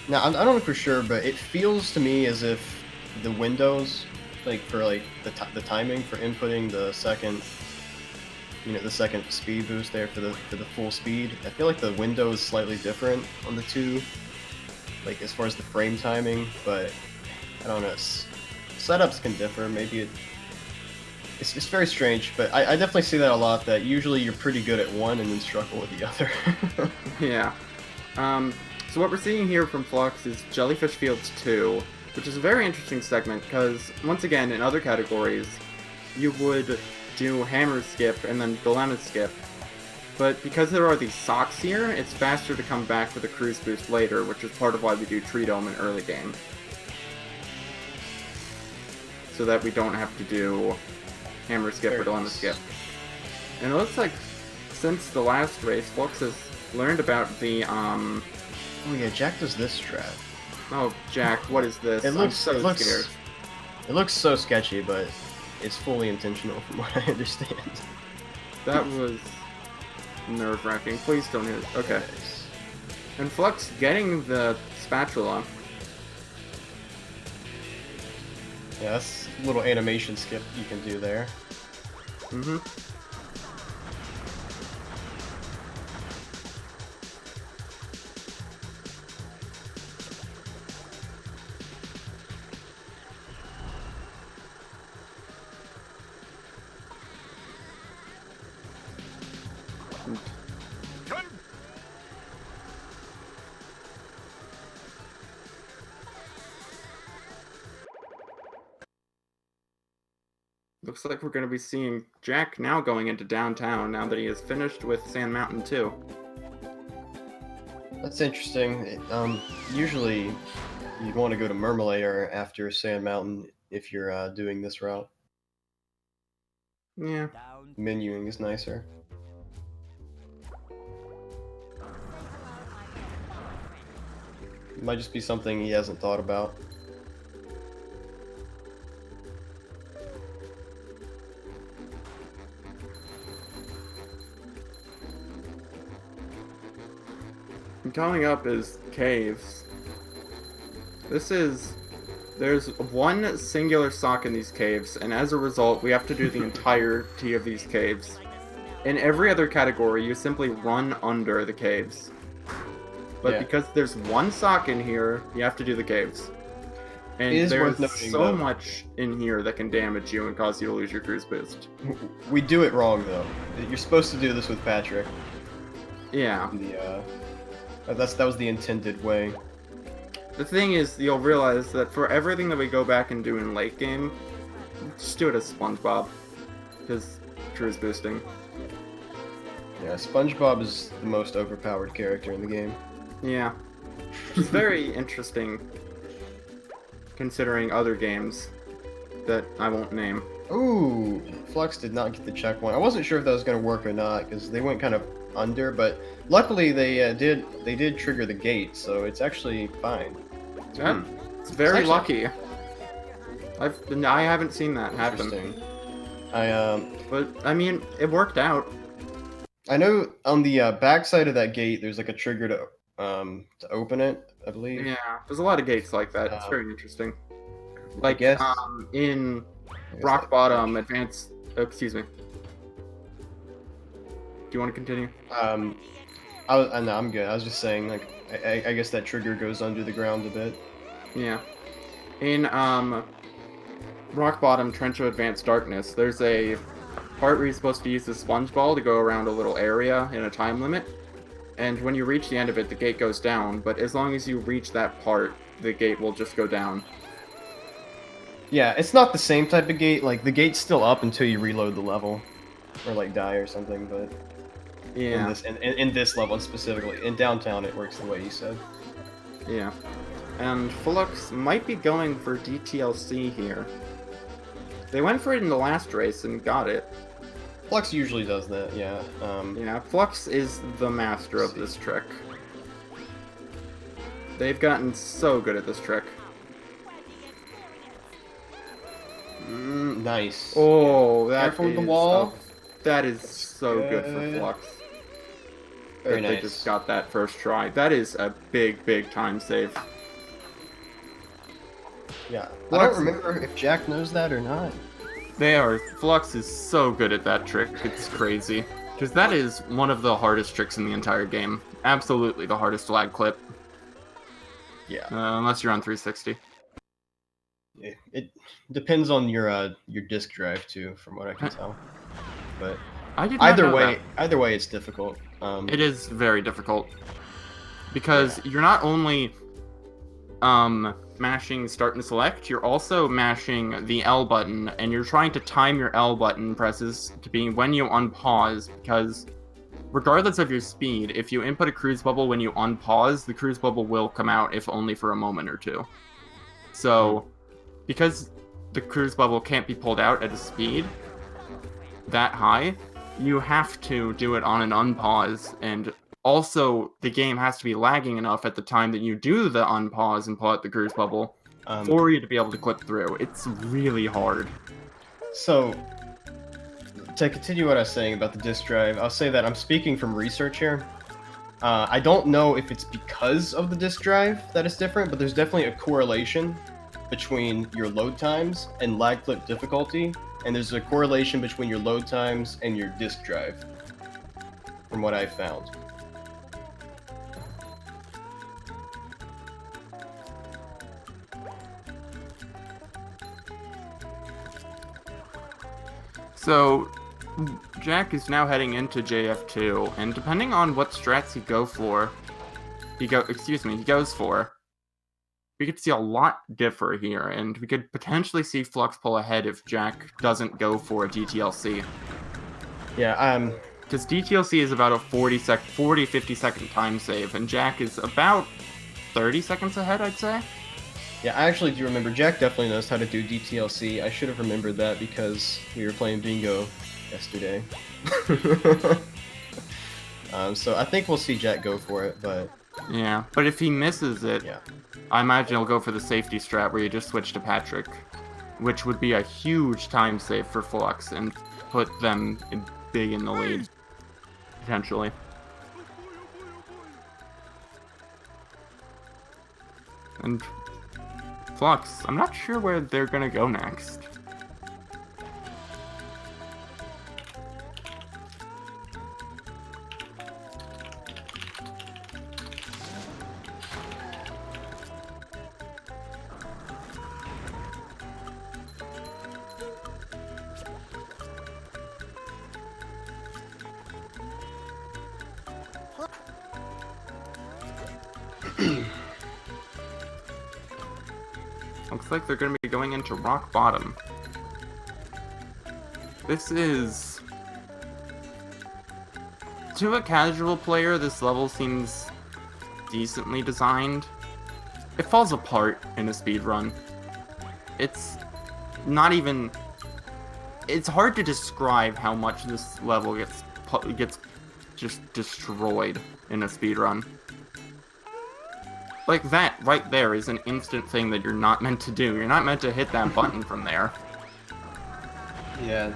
Now, I don't know for sure, but it feels to me as if the windows, like for like the timing for inputting the second, the second speed boost there for the full speed, I feel like the window is slightly different on the two, like as far as the frame timing. But I don't know. Setups can differ. Maybe it's very strange, but I definitely see that a lot, that usually you're pretty good at one and then struggle with the other. Yeah. So what we're seeing here from Flux is Jellyfish Fields 2, which is a very interesting segment, because, once again, in other categories, you would do hammer skip and then dilemma skip, but because there are these socks here, it's faster to come back with a cruise boost later, which is part of why we do Tree Dome in early game. So that we don't have to do hammer skip or dilemma skip. And it looks like since the last race, Flux has learned about the Oh yeah, Jack does this strat. Oh, Jack, what is this? I'm so scared. It looks so sketchy, but it's fully intentional from what I understand. That was nerve-wracking. Please don't hit it. Okay. Nice. And Flux getting the spatula. Yeah, that's a little animation skip you can do there. Mm-hmm. Looks like we're going to be seeing Jack now going into downtown now that he has finished with Sand Mountain 2. That's interesting. Usually you'd want to go to Murmalayer after Sand Mountain if you're doing this route. Yeah. Menuing is nicer. It might just be something he hasn't thought about. Coming up is caves. There's one singular sock in these caves, and as a result, we have to do the entirety of these caves. In every other category, you simply run under the caves. But because there's one sock in here, you have to do the caves. And there's so much in here that can damage you and cause you to lose your cruise boost. We do it wrong, though. You're supposed to do this with Patrick. Yeah. That was the intended way. The thing is, you'll realize that for everything that we go back and do in late game, just do it as Spongebob. Because cruise boosting. Yeah, Spongebob is the most overpowered character in the game. Yeah. It's very interesting considering other games that I won't name. Ooh, Flux did not get the checkpoint. I wasn't sure if that was going to work or not because they went kind of under, but luckily they did trigger the gate, so it's actually fine. Yeah, it's very It's lucky. I haven't seen that happen. Interesting. But I mean, it worked out. I know on the backside of that gate, there's like a trigger to open it, I believe. Yeah, there's a lot of gates like that. It's very interesting. Like guess- in I guess Rock that- Bottom Advanced. Oh, excuse me. Do you want to continue? No, I'm good. I was just saying, like, I guess that trigger goes under the ground a bit. Yeah. In Rock Bottom Trench of Advanced Darkness, there's a part where you're supposed to use the sponge ball to go around a little area in a time limit. And when you reach the end of it, the gate goes down. But as long as you reach that part, the gate will just go down. Yeah, it's not the same type of gate. Like, the gate's still up until you reload the level. Or, like, die or something, but... Yeah. In this level specifically. In Downtown, it works the way you said. Yeah. And Flux might be going for DTLC here. They went for it in the last race and got it. Flux usually does that, yeah. Yeah, Flux is the master of this trick. They've gotten so good at this trick. Nice. Oh, that Careful with the is wall. that is so good for Flux. Very that nice. They just got that first try. That is a big, big time save. Yeah. I Flux- don't remember if Jack knows that or not. Flux is so good at that trick, it's crazy. Because that is one of the hardest tricks in the entire game. Absolutely the hardest lag clip. Yeah. Unless you're on 360. It depends on your disk drive too, from what I can tell. But I did not either know way, that. it's difficult. It is very difficult. Because you're not only mashing start and select, you're also mashing the L button, and you're trying to time your L button presses to be when you unpause, because regardless of your speed, if you input a cruise bubble when you unpause, the cruise bubble will come out, if only for a moment or two. So, because the cruise bubble can't be pulled out at a speed that high, you have to do it on an unpause, and also the game has to be lagging enough at the time that you do the unpause and pull out the cruise bubble for you to be able to clip through. It's really hard. So, to continue what I was saying about the disk drive, I'll say that I'm speaking from research here. I don't know if it's because of the disk drive that it's different, but there's definitely a correlation between your load times and lag clip difficulty, and there's a correlation between your load times and your disk drive, from what I found. So, Jack is now heading into JF2, and depending on what strats he goes for, we could see a lot differ here, and we could potentially see Flux pull ahead if Jack doesn't go for a DTLC. Yeah, Because DTLC is about a 50 second time save, and Jack is about 30 seconds ahead, I'd say. yeah, I actually do remember. Jack definitely knows how to do DTLC. I should have remembered that because we were playing bingo yesterday. So I think we'll see Jack go for it, but... Yeah, but if he misses it, Yeah. I imagine he'll go for the safety strat where you just switch to Patrick, which would be a huge time save for Flux and put them big in the lead, potentially. And Flux, I'm not sure where they're gonna go next. Looks like they're going to be going into Rock Bottom. This is To a casual player, this level seems decently designed. It falls apart in a speedrun. It's not even... It's hard to describe how much this level gets just destroyed in a speedrun. Like, that right there is an instant thing that you're not meant to do. You're not meant to hit that button from there. Yeah,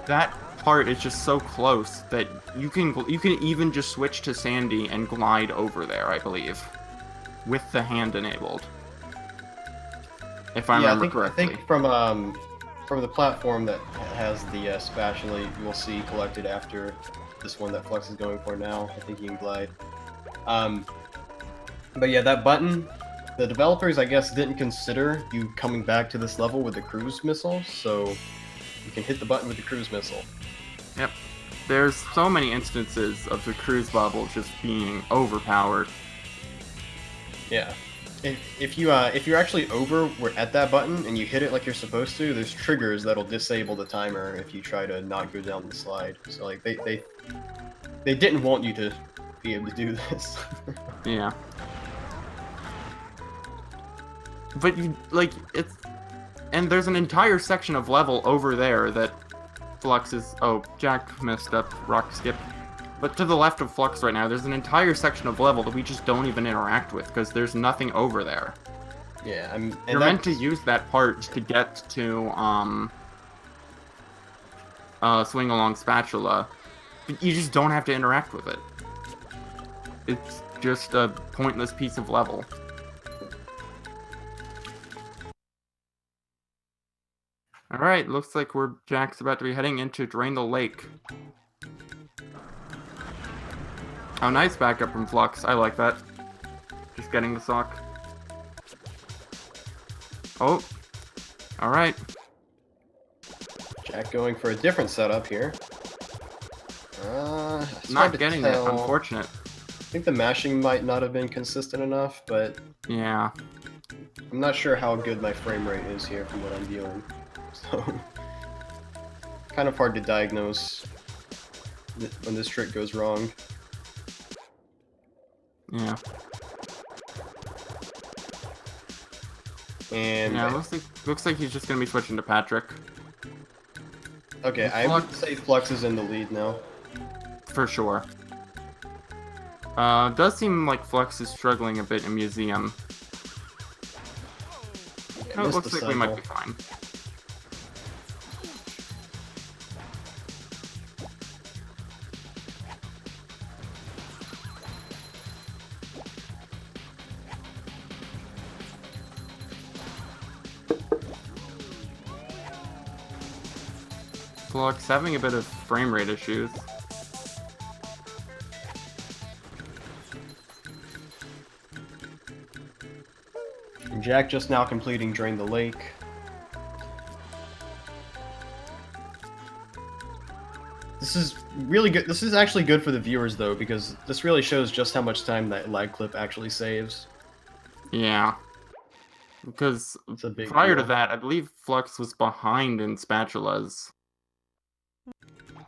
That part is just so close that you can even just switch to Sandy and glide over there, I believe, with the hand enabled. If I remember correctly. I think from the platform that has the spatula you will see collected after this one that Flux is going for now, I think you can glide. But yeah, that button, the developers, I guess, didn't consider you coming back to this level with the cruise missile, so you can hit the button with the cruise missile. Yep. There's so many instances of the cruise bubble just being overpowered. Yeah. If you're actually over at that button and you hit it like you're supposed to, there's triggers that'll disable the timer if you try to not go down the slide. So like they didn't want you to be able to do this. Yeah. But you and there's an entire section of level over there that Flux is... Oh, Jack messed up. Rock skip. But to the left of Flux right now, there's an entire section of level that we just don't even interact with, because there's nothing over there. Yeah, You're meant to use that part to get to, Swing Along Spatula, but you just don't have to interact with it. It's just a pointless piece of level. Alright, looks like Jack's about to be heading into Drain the Lake. Oh, nice backup from Flux. I like that. Just getting the sock. Oh. Alright. Jack going for a different setup here. Not getting it, unfortunate. I think the mashing might not have been consistent enough, but... Yeah. I'm not sure how good my frame rate is here from what I'm viewing. So... kind of hard to diagnose when this trick goes wrong. Yeah. And... Yeah, looks like he's just gonna be switching to Patrick. Okay, I would say Flux is in the lead now. For sure. Does seem like Flux is struggling a bit in Museum. Oh, it looks like we might be fine. Flux having a bit of frame rate issues. And Jack just now completing Drain the Lake. This is really good. This is actually good for the viewers though, because this really shows just how much time that lag clip actually saves. Yeah. Because It's a big prior to deal. that, I believe Flux was behind in spatulas.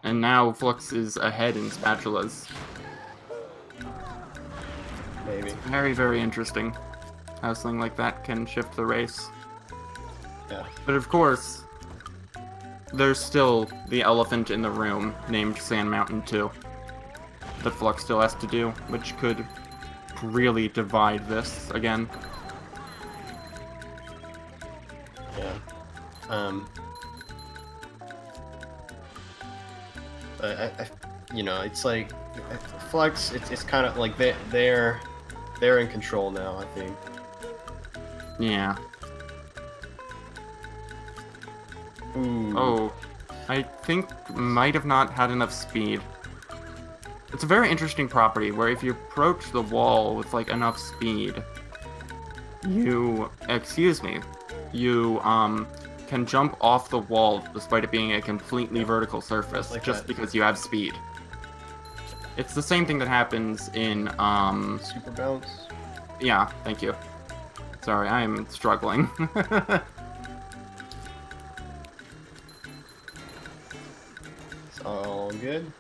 And now Flux is ahead in spatulas. Maybe. Very, very interesting how something like that can shift the race. Yeah. But of course, there's still the elephant in the room named Sand Mountain 2 that Flux still has to do, which could really divide this again. Yeah. But you know, it's like Flux. It's kind of like they're in control now. I think. Yeah. Ooh. Oh, I think might have not had enough speed. It's a very interesting property where if you approach the wall with like enough speed, you can jump off the wall despite it being a completely vertical surface, like just that. because you have speed. It's the same thing that happens in Super bounce. Yeah, thank you. Sorry, I'm struggling. It's all good.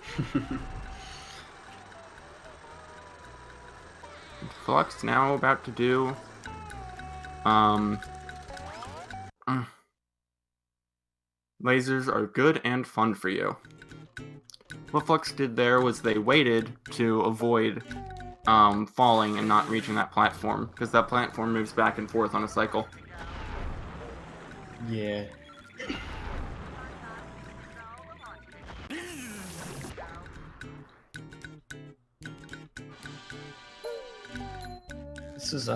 Flux now about to do... Lasers are good and fun for you. What Flux did there was they waited to avoid falling and not reaching that platform, because that platform moves back and forth on a cycle. Yeah. This is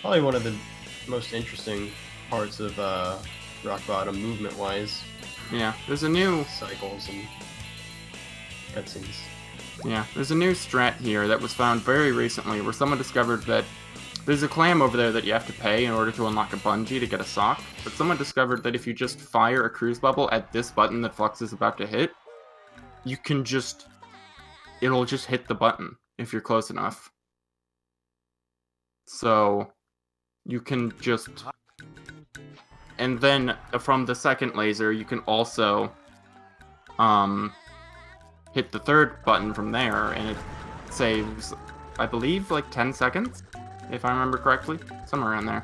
probably one of the most interesting parts of Rock Bottom movement-wise. Yeah, there's a new... Cycles and cutscenes. Yeah, there's a new strat here that was found very recently where someone discovered that there's a clam over there that you have to pay in order to unlock a bungee to get a sock, but someone discovered that if you just fire a cruise bubble at this button that Flux is about to hit, you can just... it'll just hit the button if you're close enough. So, you can just... And then, from the second laser, you can also hit the third button from there, and it saves, I believe, like 10 seconds, if I remember correctly. Somewhere around there.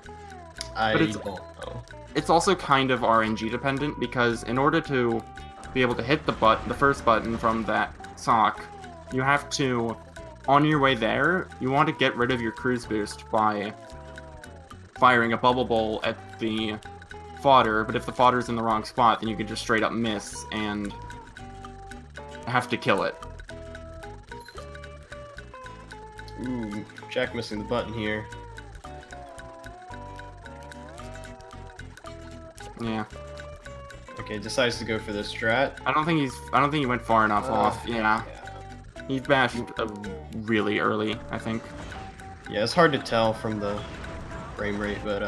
I But it's- don't know. It's also kind of RNG dependent, because in order to be able to hit the first button from that sock, you have to, on your way there, you want to get rid of your cruise boost by firing a bubble bowl at the fodder, but if the fodder's in the wrong spot, then you can just straight up miss and have to kill it. Ooh, Jack missing the button here. Yeah. Okay, decides to go for the strat. I don't think he went far enough off. Yeah. He bashed really early, I think. Yeah, it's hard to tell from the frame rate, but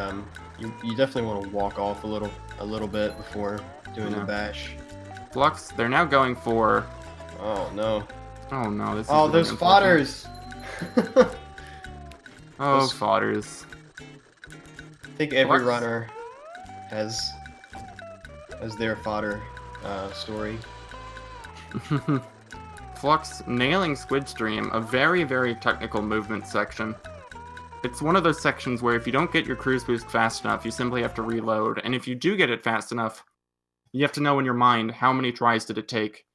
you definitely want to walk off a little bit before doing the Yeah. bash. Flux, they're now going for... Oh no. Oh no, this is Oh, really those unfortunate. fodders! Oh, Those- fodders. I think every Flux? runner has their fodder story. Flux nailing Squid Stream, a very, very technical movement section. It's one of those sections where if you don't get your cruise boost fast enough, you simply have to reload, and if you do get it fast enough, you have to know in your mind how many tries did it take.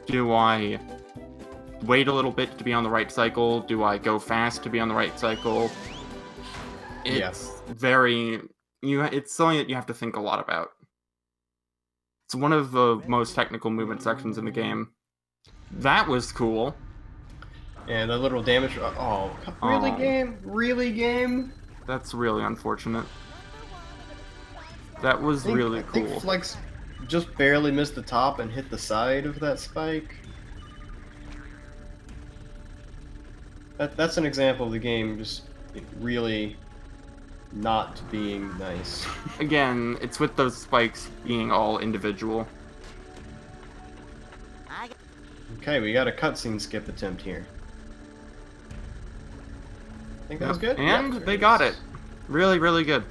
Do I wait a little bit to be on the right cycle? Do I go fast to be on the right cycle? It's very... It's something that you have to think a lot about. It's one of the most technical movement sections in the game. That was cool. And the little damage. Oh, really, Aw. game? Really, game? That's really unfortunate. That was I think, really I think cool. Flex just barely missed the top and hit the side of that spike. That's an example of the game just really not being nice. Again, it's with those spikes being all individual. I Okay, we got a cutscene skip attempt here. I think that was good. And Yep, they there got is. it. Really, really good.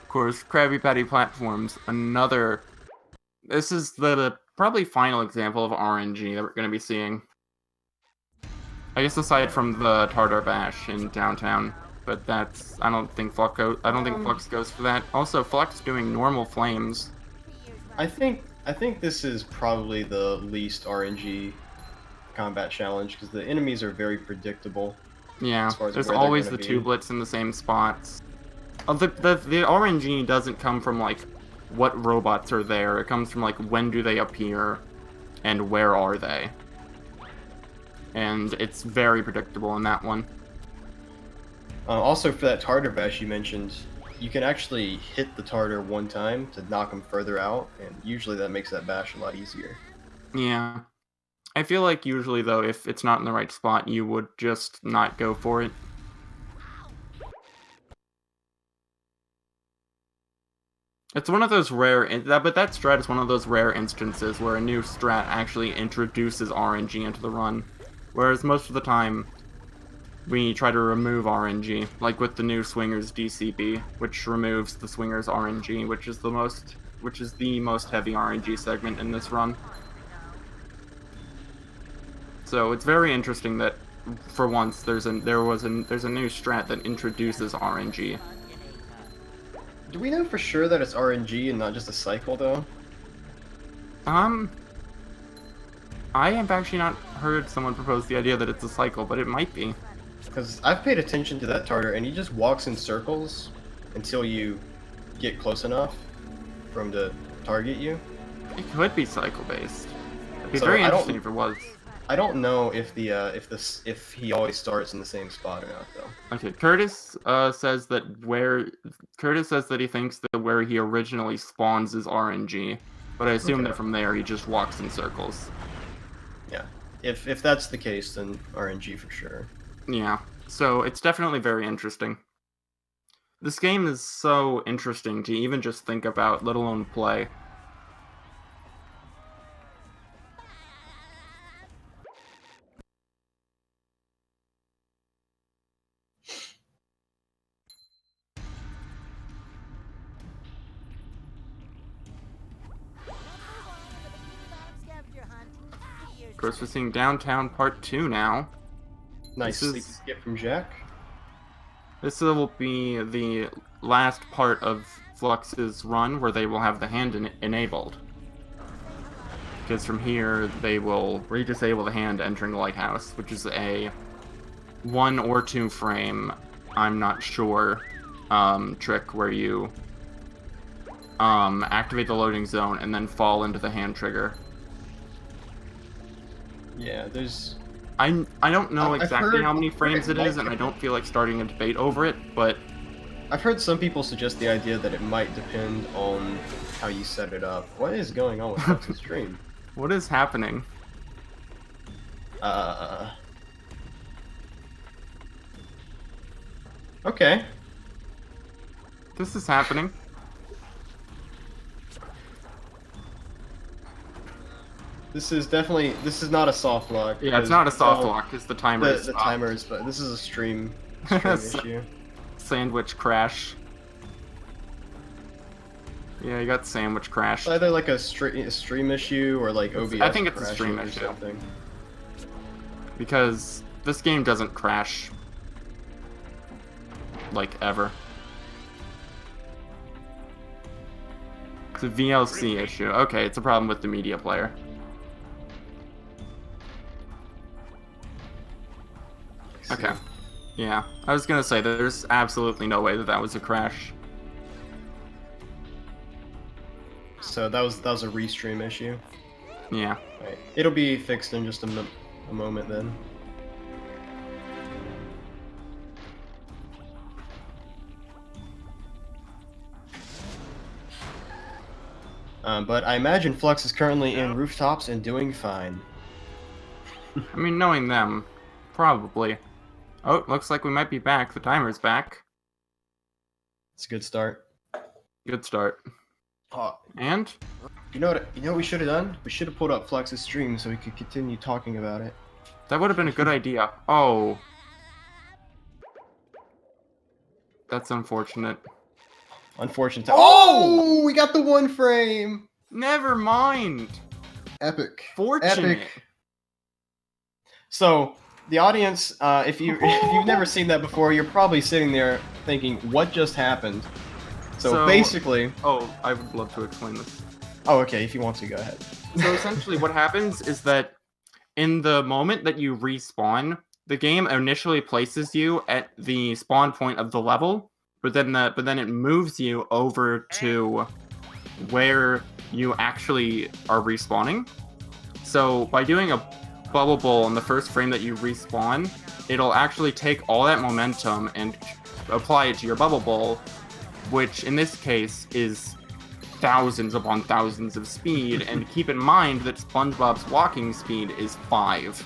Of course, Krabby Patty platforms, another... This is the probably final example of RNG that we're going to be seeing. I guess aside from the Tartar Bash in downtown, but that's... I don't think Flux goes for that. Also, Flux doing normal flames. I think this is probably the least RNG combat challenge because the enemies are very predictable. Yeah, As far as there's where they're always gonna the be. tublets in the same spots. The RNG doesn't come from, like, what robots are there. It comes from, like, when do they appear, and where are they. And it's very predictable in that one. Also, for that Tartar Bash you mentioned, you can actually hit the Tartar one time to knock him further out, and usually that makes that bash a lot easier. Yeah. I feel like usually, though, if it's not in the right spot, you would just not go for it. It's one of those rare, but that strat is one of those rare instances where a new strat actually introduces RNG into the run. Whereas most of the time, we try to remove RNG, like with the new Swingers DCB, which removes the Swingers RNG, which is the most heavy RNG segment in this run. So it's very interesting that for once there's a new strat that introduces RNG. Do we know for sure that it's RNG and not just a cycle, though? I have actually not heard someone propose the idea that it's a cycle, but it might be. Because I've paid attention to that Tartar, and he just walks in circles until you get close enough for him to target you. It could be cycle-based. It'd be So very I don't- interesting if it was. I don't know if if he always starts in the same spot or not, though. Okay, Curtis says that he thinks that where he originally spawns is RNG, but I assume Okay. that from there he just walks in circles. Yeah. If that's the case, then RNG for sure. Yeah, so it's definitely very interesting. This game is so interesting to even just think about, let alone play. Of course, we're seeing Downtown Part 2 now. Nice This sleep is- skip from Jack. This will be the last part of Flux's run where they will have the hand enabled. Because from here, they will re-disable the hand entering the lighthouse, which is a 1 or 2 frame, I'm not sure, trick where you activate the loading zone and then fall into the hand trigger. Yeah, there's... I don't know I've exactly heard- how many I've heard frames it it is, and I don't feel like starting a debate over it, but I've heard some people suggest the idea that it might depend on how you set it up. What is going on with Flux's stream? what is happening? Okay. This is happening. This is not a soft lock. Yeah, it's because not a soft well, lock, because the timer is The stopped. timer is, but this is a stream issue. Sandwich crash. Yeah, you got sandwich crash. It's either like a stream issue or like OBS. I think it's a crashing stream or issue. something. Because this game doesn't crash. Like, ever. It's a VLC issue. Okay, it's a problem with the media player. Okay. Yeah, I was gonna say, there's absolutely no way that that was a crash. So that was a restream issue. Yeah. Right. It'll be fixed in just a moment then. But I imagine Flux is currently in rooftops and doing fine. I mean, knowing them, probably. Oh, looks like we might be back. The timer's back. It's a good start. Good start. Oh, And? you know what we should have done? We should have pulled up Flux's stream so we could continue talking about it. That would have been a good idea. Oh. That's unfortunate. Unfortunate. Oh, we got the 1 frame. Never mind. Epic. Fortunate. Epic. So the audience, if you've never seen that before, you're probably sitting there thinking, "What just happened?" So basically, Oh, I would love to explain this. oh, okay. If you want to, go ahead. So essentially what happens is that in the moment that you respawn, the game initially places you at the spawn point of the level, but then it moves you over to where you actually are respawning. So by doing a bubble bowl in the first frame that you respawn, it'll actually take all that momentum and apply it to your bubble bowl, which in this case is thousands upon thousands of speed. And keep in mind that Spongebob's walking speed is 5,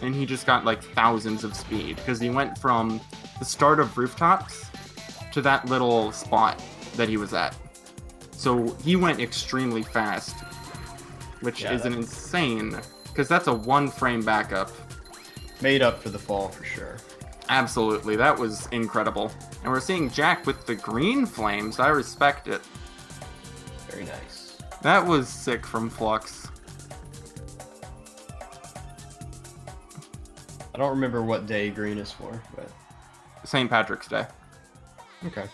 and he just got like thousands of speed because he went from the start of rooftops to that little spot that he was at. So he went extremely fast, which Yeah, is an insane, because that's a 1 frame backup. Made up for the fall for sure. Absolutely, that was incredible. And we're seeing Jack with the green flames. I respect it. Very nice. That was sick from Flux. I don't remember what day green is for, but St. Patrick's Day. okay.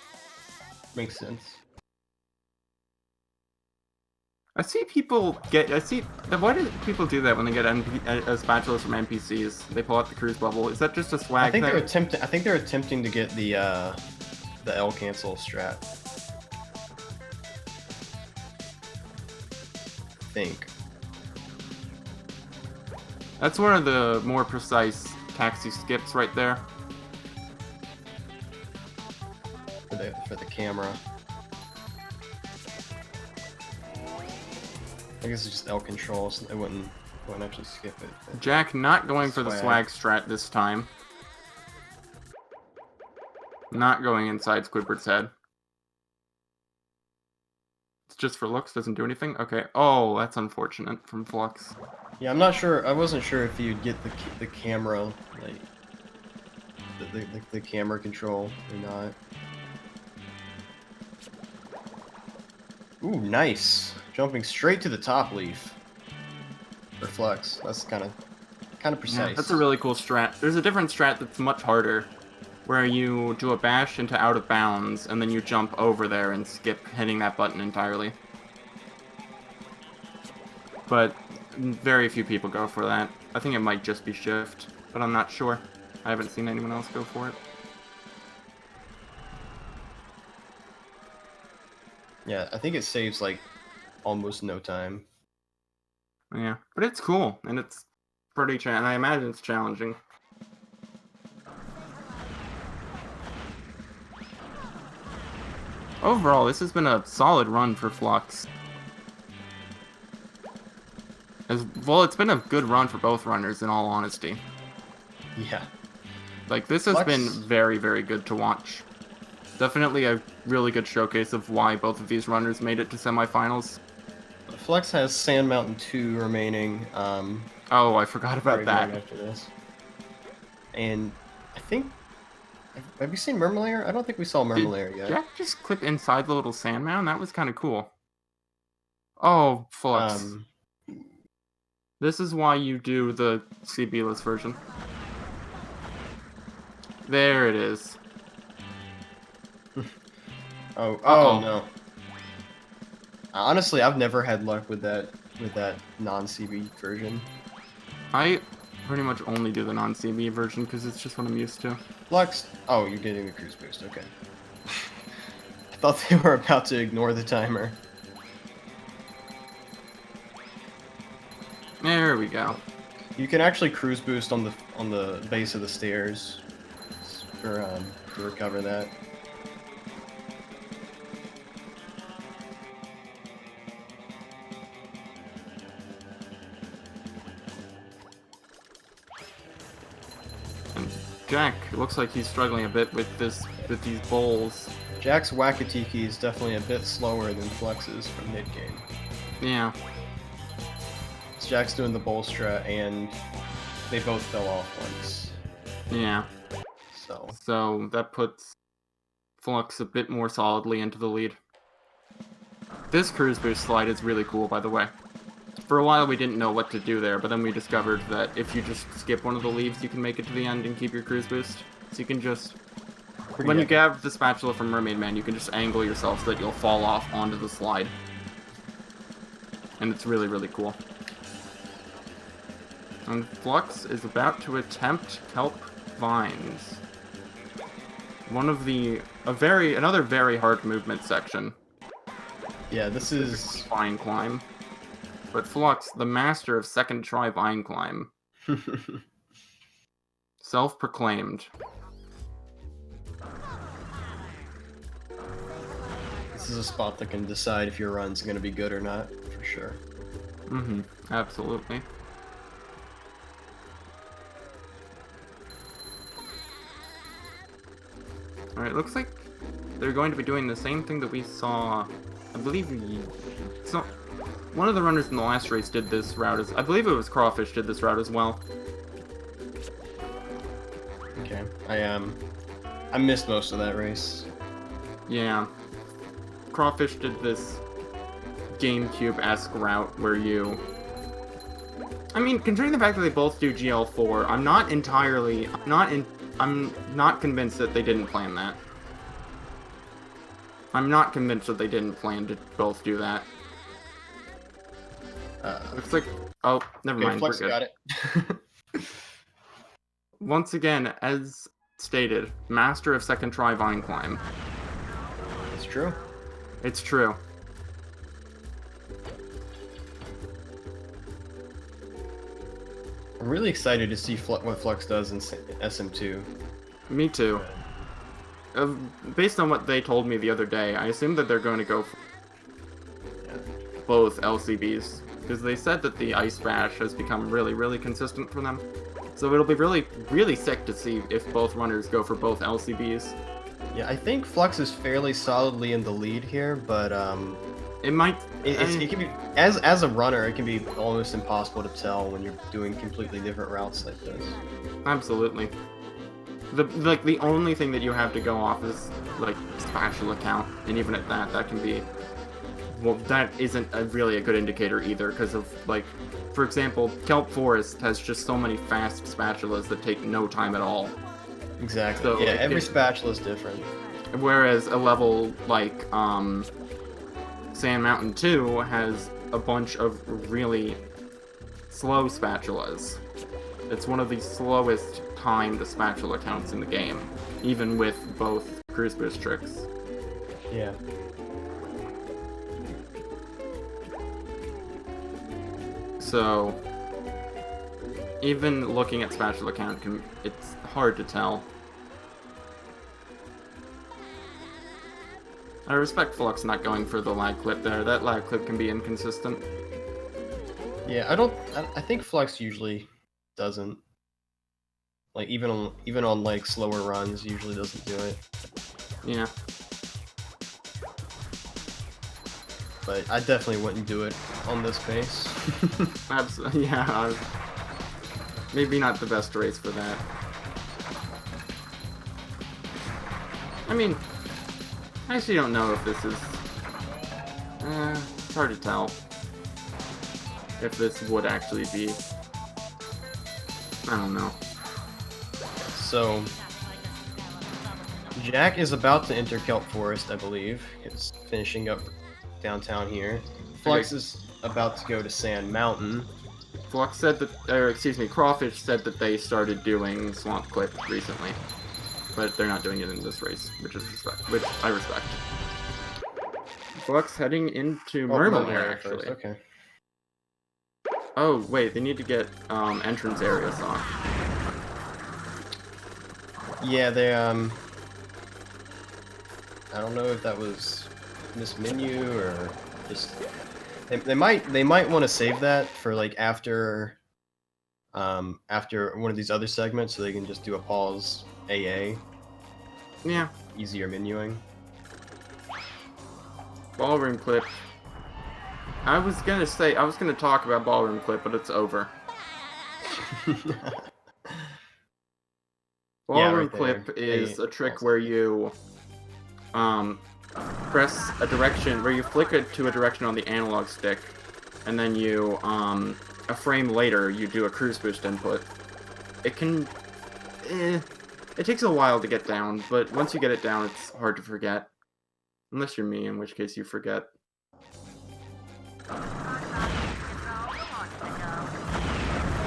Makes sense. I see people get. Why do people do that when they get spatulas from NPCs? They pull out the cruise bubble. Is that just a swag I think thing? they're attempting to get the L cancel strat. I think. That's one of the more precise taxi skips right there. For the camera. I guess it's just L control, so it wouldn't actually skip it. But Jack not going for the swag strat this time. Not going inside Squidward's head. It's just for looks, doesn't do anything? Okay. Oh, that's unfortunate from Flux. yeah, I'm not sure. I wasn't sure if you'd get the camera, like the camera control or not. Ooh, nice! Jumping straight to the top leaf. For Flux. That's kind of precise. Yeah, that's a really cool strat. There's a different strat that's much harder, where you do a bash into out of bounds, and then you jump over there and skip hitting that button entirely. But very few people go for that. I think it might just be shift, but I'm not sure. I haven't seen anyone else go for it. Yeah, I think it saves like almost no time. Yeah, but it's cool, and it's pretty and I imagine it's challenging. Overall, this has been a solid run for Flux. Well, it's been a good run for both runners, in all honesty. Yeah. Like, this has Flux... been very, very good to watch. Definitely a really good showcase of why both of these runners made it to semifinals. Flux has Sand Mountain 2 remaining. Oh, I forgot about that. After this. And I think... Have you seen Murmulair? I don't think we saw Murmulair yet. Did Jack just clip inside the little sand mound? That was kind of cool. Oh, Flux. This is why you do the CB-less version. There it is. Oh no. Honestly, I've never had luck with that non-CB version. I pretty much only do the non-CB version because it's just what I'm used to. Flux. Oh, you're getting the cruise boost. Okay. I thought they were about to ignore the timer. There we go. You can actually cruise boost on the base of the stairs for to recover that. And Jack, it looks like he's struggling a bit with these bowls. Jack's Wakatiki is definitely a bit slower than Flux's from mid-game. Yeah. Jack's doing the bowl strat, and they both fell off once. Yeah. So that puts Flux a bit more solidly into the lead. This cruise boost slide is really cool, by the way. For a while we didn't know what to do there, but then we discovered that if you just skip one of the leaves, you can make it to the end and keep your cruise boost. So you can just... When you grab the spatula from Mermaid Man, you can just angle yourself so that you'll fall off onto the slide. And it's really, really cool. And Flux is about to attempt Kelp Vines. Another very hard movement section. yeah, this is Vine Climb. But Flux, the master of second try Vine Climb. Self-proclaimed. this is a spot that can decide if your run's gonna be good or not, for sure. Mm-hmm. Absolutely. Alright, looks like they're going to be doing the same thing that we saw, I believe one of the runners in the last race did this route I believe it was Crawfish did this route as well. Okay. I missed most of that race. Yeah. Crawfish did this GameCube-esque route where you... I mean, considering the fact that they both do GL4, I'm not convinced that they didn't plan that. I'm not convinced that they didn't plan to both do that. Looks like... Oh, never mind. Flux We're good. got it. Once again, as stated, master of second try vine climb. It's true. It's true. I'm really excited to see what Flux does in SM2. Me too. Based on what they told me the other day, I assume that they're going to go for both LCBs. Because they said that the Ice Bash has become really, really consistent for them. So it'll be really, really sick to see if both runners go for both LCBs. Yeah, I think Flux is fairly solidly in the lead here, but It might... it can be as a runner, it can be almost impossible to tell when you're doing completely different routes like this. Absolutely. The only thing that you have to go off is like spatula count, and even at that, that can be... Well, that isn't really a good indicator either, because of, like, for example, Kelp Forest has just so many fast spatulas that take no time at all. Exactly. So, yeah, like, every spatula is different. Whereas a level like Sand Mountain 2 has a bunch of really slow spatulas. It's one of the slowest timed spatula counts in the game, even with both Cruise Boost tricks. Yeah. So, even looking at spatula count, it's hard to tell. I respect Flux not going for the lag clip there. That lag clip can be inconsistent. Yeah, I think Flux usually doesn't. Like even on like slower runs, usually doesn't do it. Yeah. But I definitely wouldn't do it on this pace. Absolutely. Yeah. Maybe not the best race for that. I mean, I actually don't know if this is... it's hard to tell if this would actually be... I don't know. So, Jack is about to enter Kelp Forest, I believe. It's finishing up downtown here. Flux is about to go to Sand Mountain. Flux said that, or excuse me, Crawfish said that they started doing Swamp Clip recently. But they're not doing it in this race, which I respect. Flux heading into Mermalair, actually. Okay. Oh, wait, they need to get entrance area song. Yeah, they I don't know if that was this menu or just they might want to save that for like after one of these other segments, so they can just do a pause AA. Yeah. Easier menuing. Ballroom Clip. I was gonna talk about Ballroom Clip, but it's over. Ballroom Clip is a trick where you press a direction, where you flick it to a direction on the analog stick, and then you, a frame later, you do a Cruise Boost input. It can... it takes a while to get down, but once you get it down, it's hard to forget. Unless you're me, in which case you forget.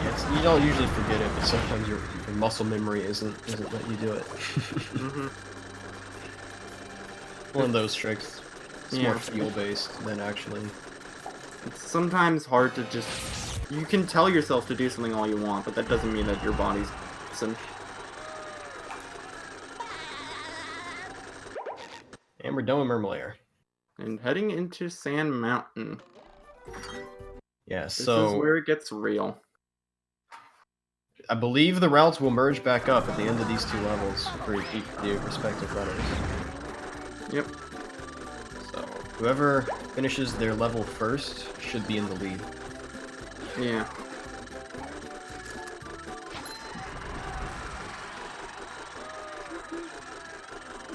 Yes, you don't usually forget it, but sometimes your muscle memory isn't letting you do it. One of those tricks. It's more fuel-based than actually... It's sometimes hard to just... You can tell yourself to do something all you want, but that doesn't mean that your body's... And we're done with Mermalair. And heading into Sand Mountain. Yeah, This so... is where it gets real. I believe the routes will merge back up at the end of these two levels for the respective runners. Yep. So, whoever finishes their level first should be in the lead. Yeah.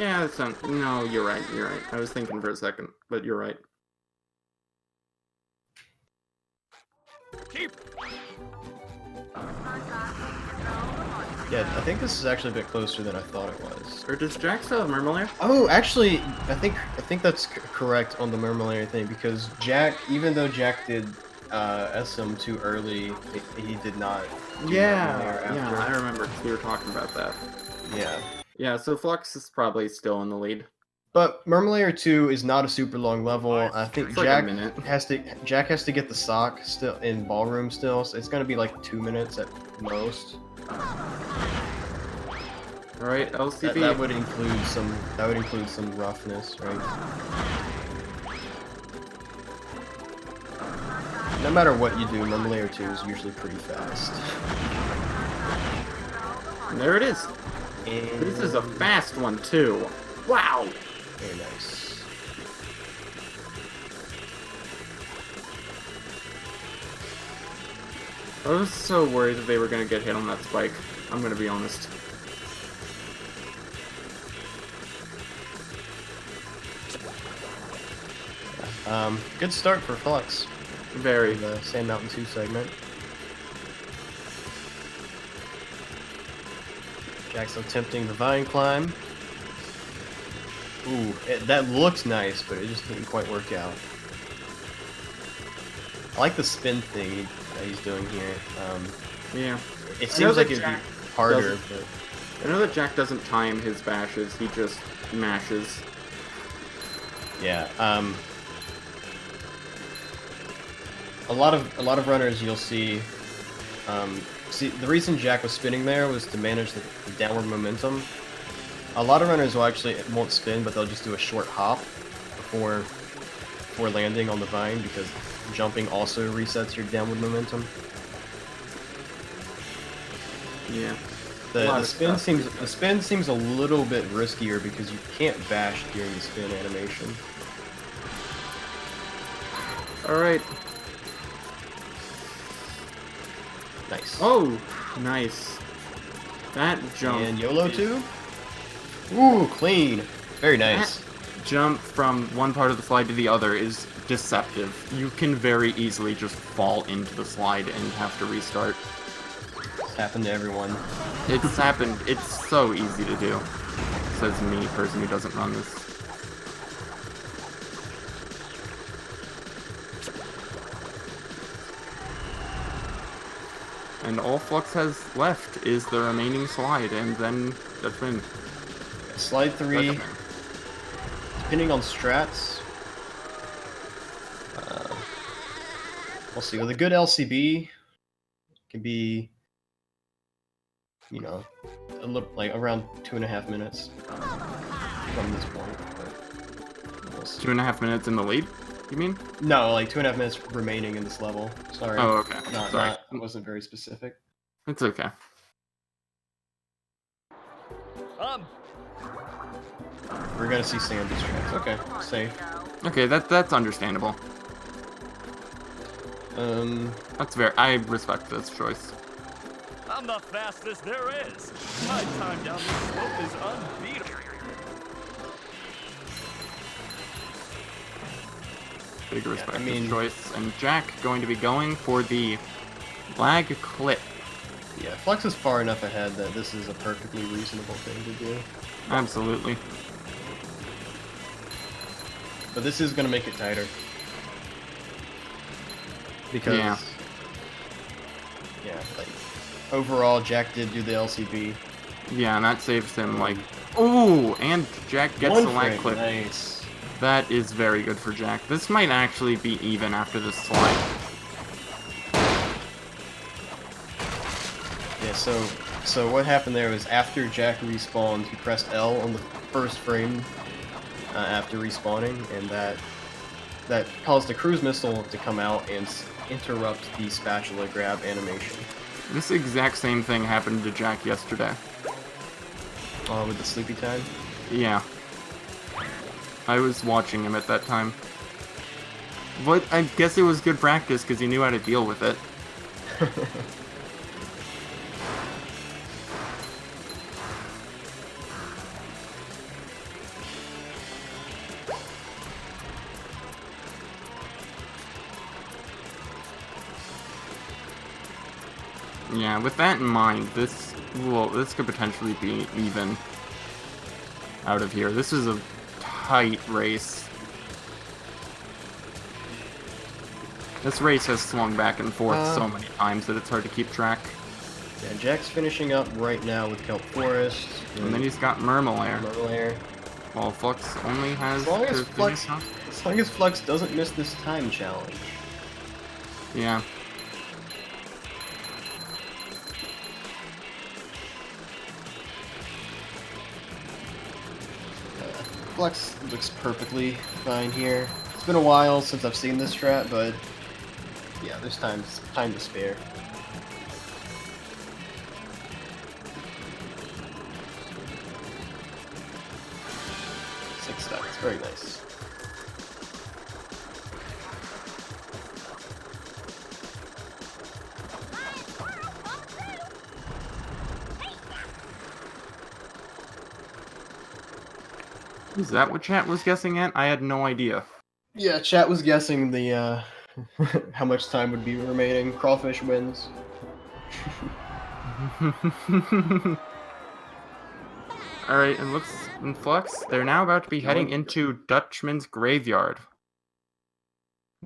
Yeah, that's not... No, you're right, you're right. I was thinking for a second, but you're right. Keep. Yeah, I think this is actually a bit closer than I thought it was. Or does Jack still have Murmulaire? Oh, actually, I think that's correct on the Murmulaire thing, because Jack, even though Jack did SM too early, he did not do Murmulaire after. Yeah, I remember we were talking about that. Yeah. Yeah, so Flux is probably still in the lead. But Murmulaire 2 is not a super long level. I think It's like a minute. Jack has to get the sock still in ballroom still, so it's gonna be like 2 minutes at most. Alright, LCB. That would include some roughness, right? No matter what you do, Murmulaire 2 is usually pretty fast. And there it is. And This is a fast one too. Wow. very nice. I was so worried that they were gonna get hit on that spike. I'm gonna be honest. Good start for Flux. Very. The Sand Mountain 2 segment. Jack's attempting the vine climb. Ooh, that looks nice, but it just didn't quite work out. I like the spin thing that he's doing here. Yeah. It I know seems like that it'd be Jack harder, doesn't- but I know that Jack doesn't time his bashes, he just mashes. yeah. A lot of runners you'll see. See, the reason Jack was spinning there was to manage the downward momentum. A lot of runners will actually won't spin, but they'll just do a short hop before landing on the vine, because jumping also resets your downward momentum. Yeah. The spin seems a little bit riskier because you can't bash during the spin animation. Alright. Nice. Oh, nice. That jump. And YOLO 2? Ooh, clean. Very nice. That jump from one part of the slide to the other is deceptive. You can very easily just fall into the slide and have to restart. It's happened to everyone. It's happened. It's so easy to do. Says me, person who doesn't run this. And all Flux has left is the remaining slide, and then that's been. Slide 3, depending on strats, we'll see. With a good LCB, it can be, you know, a little like around 2.5 minutes from this point. But we'll see. 2.5 minutes in the lead, you mean? No, like 2.5 minutes remaining in this level. Sorry. Oh, okay. Sorry. It wasn't very specific. It's okay. We're gonna see Sandy strats. Okay, safe. Okay, that's understandable. That's very. I respect this choice. I'm the fastest there is. My time down this slope is unbeatable. Big respect I mean- this choice. And Jack going to be going for the lag clip. Yeah, Flux is far enough ahead that this is a perfectly reasonable thing to do. Absolutely. But this is gonna make it tighter. Because Yeah. yeah, like overall Jack did do the LCB. Yeah, and that saves him like. Ooh, and Jack gets One the lag frame, clip. nice. That is very good for Jack. This might actually be even after this slide. Yeah, so what happened there was after Jack respawned, he pressed L on the first frame after respawning, and that caused the cruise missile to come out and interrupt the spatula grab animation. This exact same thing happened to Jack yesterday. With the sleepy time. Yeah. I was watching him at that time. But I guess it was good practice because he knew how to deal with it. Yeah, with that in mind, this could potentially be even out of here. This is a tight race. This race has swung back and forth so many times that it's hard to keep track. Yeah, Jack's finishing up right now with Kelp Forest. And then he's got Murmelair. Murmelair. While Flux only has As long as to Flux, finish off. as long as Flux doesn't miss this time challenge. Yeah. Flux looks perfectly fine here. It's been a while since I've seen this strat, but yeah, there's time to spare. Six stacks, very nice. Is that what chat was guessing at? I had no idea. Yeah, chat was guessing the how much time would be remaining. Crawfish wins. Alright, and looks in Flux, they're now about to be heading into Dutchman's Graveyard.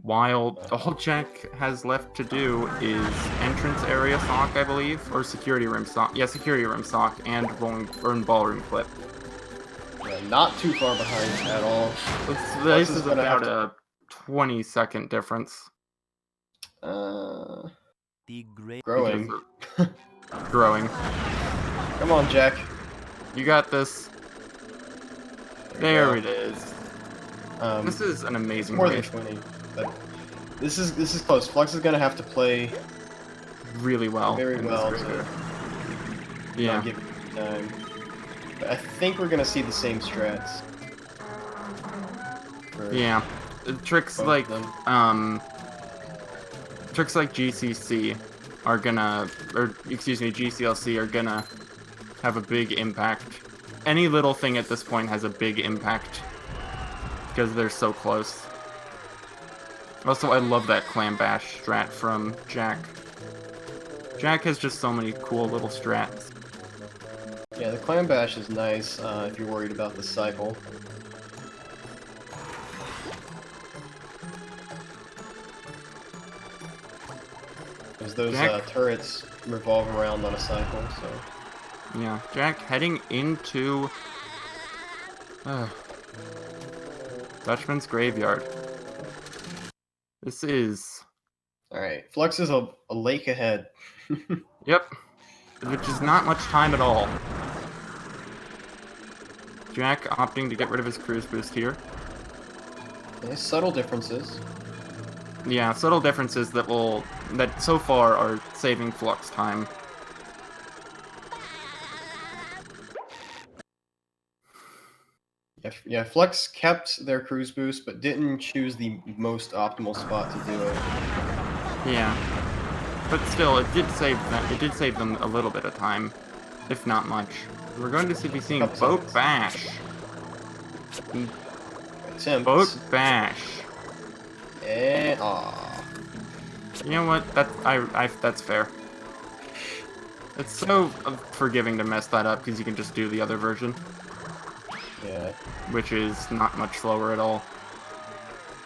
While all Jack has left to do is entrance area sock, I believe, or security room sock. Yeah, security room sock and ballroom clip. Yeah, not too far behind at all. This is about a 20-second difference. The great Growing. Growing. Come on, Jack. You got this. There it is. This is an amazing more race. than 20, but this is close. Flux is gonna have to play really well. very well to yeah. give it time. But I think we're gonna see the same strats. Yeah, tricks like GCC are gonna, or excuse me, GCLC are gonna have a big impact. Any little thing at this point has a big impact because they're so close. Also, I love that Clam Bash strat from Jack. Jack has just so many cool little strats. Yeah, the Clam Bash is nice if you're worried about the cycle. Because those turrets revolve around on a cycle, so... Yeah, Jack heading into Dutchman's Graveyard. This is... Alright, Flux is a lake ahead. Yep. Which is not much time at all. Jack opting to get rid of his cruise boost here. Nice subtle differences. Yeah, subtle differences that so far are saving Flux time. Yeah, Flux kept their cruise boost, but didn't choose the most optimal spot to do it. Yeah. But still, it did save them a little bit of time, if not much. We're going to be seeing Boat Bash. Boat Bash. And aw. You know what? That's fair. It's so forgiving to mess that up because you can just do the other version. Yeah. Which is not much slower at all.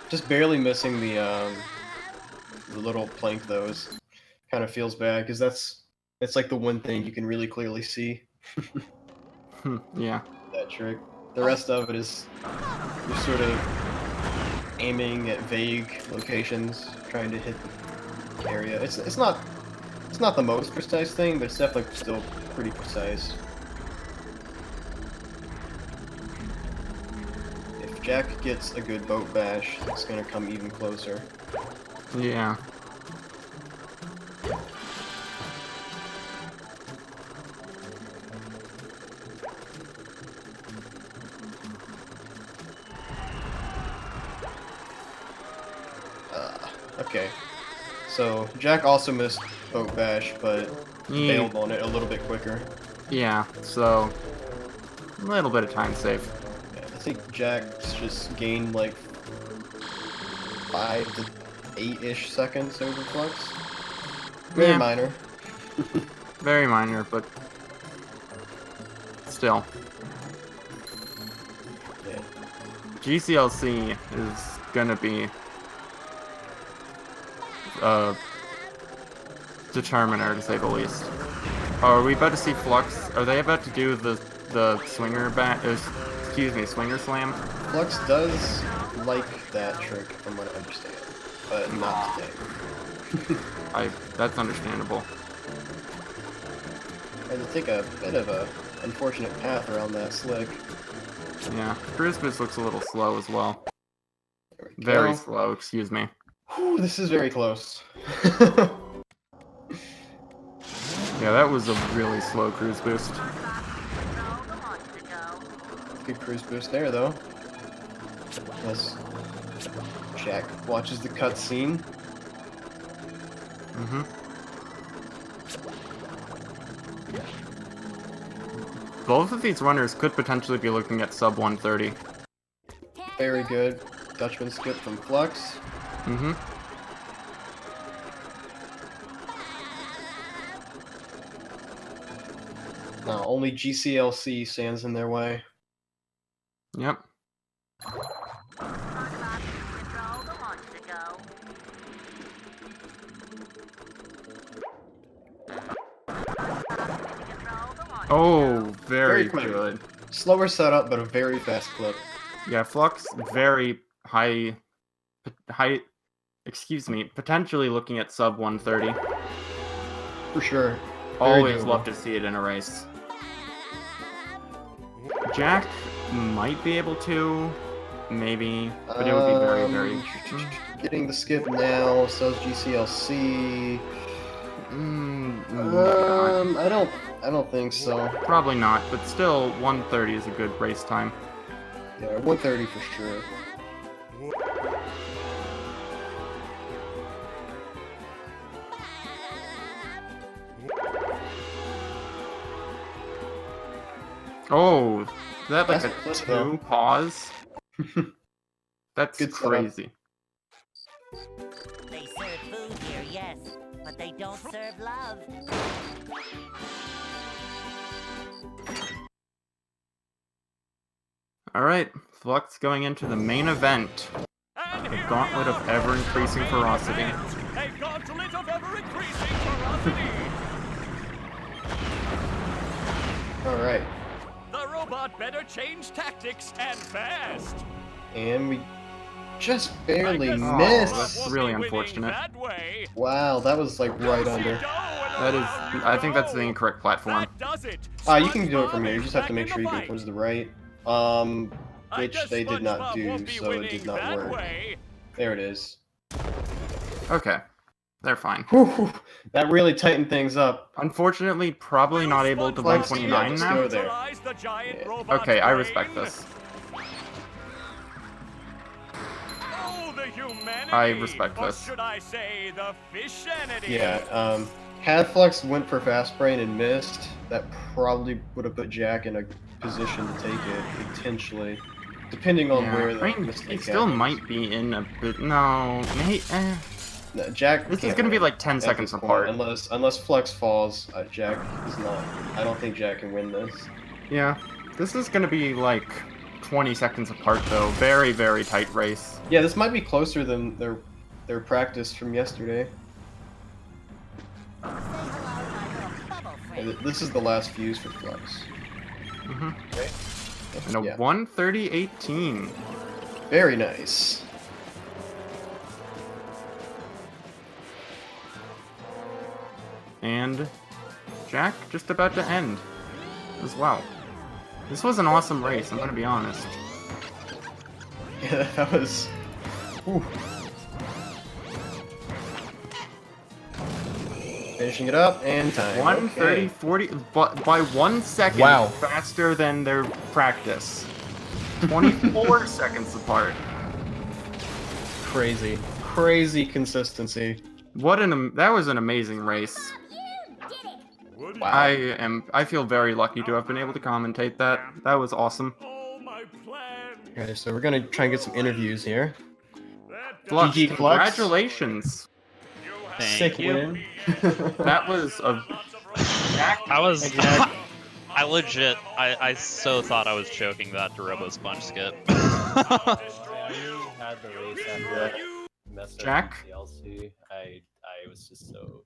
Just barely missing the little plank though is kind of feels bad because that's like the one thing you can really clearly see. Yeah. That trick. The rest of it is you're sort of aiming at vague locations, trying to hit the area. It's not the most precise thing, but it's definitely still pretty precise. If Jack gets a good boat bash, it's gonna come even closer. Yeah. Okay. So Jack also missed boat bash, but bailed on it a little bit quicker. Yeah, so a little bit of time save. Yeah, I think Jack's just gained like 5 to 8-ish seconds over Flux. Very minor. Very minor, but still. Yeah. GCLC is gonna be a determiner, to say the least. Oh, are we about to see Flux? Are they about to do the swinger swinger slam? Flux does like that trick, from what I understand, but not today. That's understandable. Had to take a bit of a unfortunate path around that slick. Yeah, Cruise Boost looks a little slow as well. There we Very go. slow, excuse me. Whew, this is very close. Yeah, that was a really slow Cruise Boost. Good cruise boost there, though. As Jack watches the cutscene. Mm-hmm. Both of these runners could potentially be looking at sub 130. Very good. Dutchman skip from Flux. Mm-hmm. Now, only GCLC stands in their way. Yep. Oh, very quick. good. Slower setup, but a very fast clip. Yeah, Flux, very high, excuse me, potentially looking at sub 130. For sure. Always doable. love to see it in a race. Jack might be able to, maybe, but it would be very... Getting the skip now, so GCLC. I don't think so. Probably not, but still, 130 is a good race time. Yeah, 130 for sure. Oh, is that like That's a close, though. 2 pause? That's Good setup. crazy. They serve food here, yes, but they don't serve love. Alright, Flux going into the main event. And The here gauntlet we of go. ever-increasing ferocity. A gauntlet of ever-increasing ferocity. Alright. The robot better change tactics and fast. And we just barely I guess Oh, missed. that's won't really be winning unfortunate. That way. Wow, that was like right under. That is, I think that's the incorrect platform. That does it. You can do it from here. You just have to SpongeBob make is sure you back go in towards the the right. fight. Which I guess they did not SpongeBob do, won't be so it winning did not that work. way. There it is. Okay, they're fine. Whew, that really tightened things up. Unfortunately, probably not able to Flux, 129 yeah, just now. go there. Neutralize the giant Yeah. robot's Okay, I brain. respect this. Oh, the humanity. I respect or this. should I say the fishanity? Yeah, had Flux went for Fast Brain and missed, that probably would have put Jack in a position to take it, potentially. Depending on Yeah, where the I mean, he mistake still happens. might be in a bit. No, No, Jack this is can't gonna be win like 10 at seconds this point, apart. unless Flux falls, Jack is not. I don't think Jack can win this. Yeah, this is gonna be like 20 seconds apart though. Very, very tight race. Yeah, this might be closer than their practice from yesterday. Say hello, my little bubble Yeah, friend. this is the last fuse for Flux. Mm-hmm. Okay. And a Yeah. 1:30.18. Very nice. And Jack just about to end as well. This was an awesome race, I'm gonna be honest. Yeah, that was. Whew. Finishing it up and time. 1:30, 40, but by 1 second Wow. faster than their practice. 24 seconds apart. Crazy, crazy consistency. That was an amazing race. Wow. I feel very lucky to have been able to commentate that. That was awesome. Oh, my plan. Okay, so we're gonna try and get some interviews here. That Flux, GG Flux. congratulations. You Sick you. win. That was a Jack. I was. Hey, Jack. I legit. I so thought I was choking that to Robo Sponge skip. I already had the race after that messed up Jack? DLC. I was just so.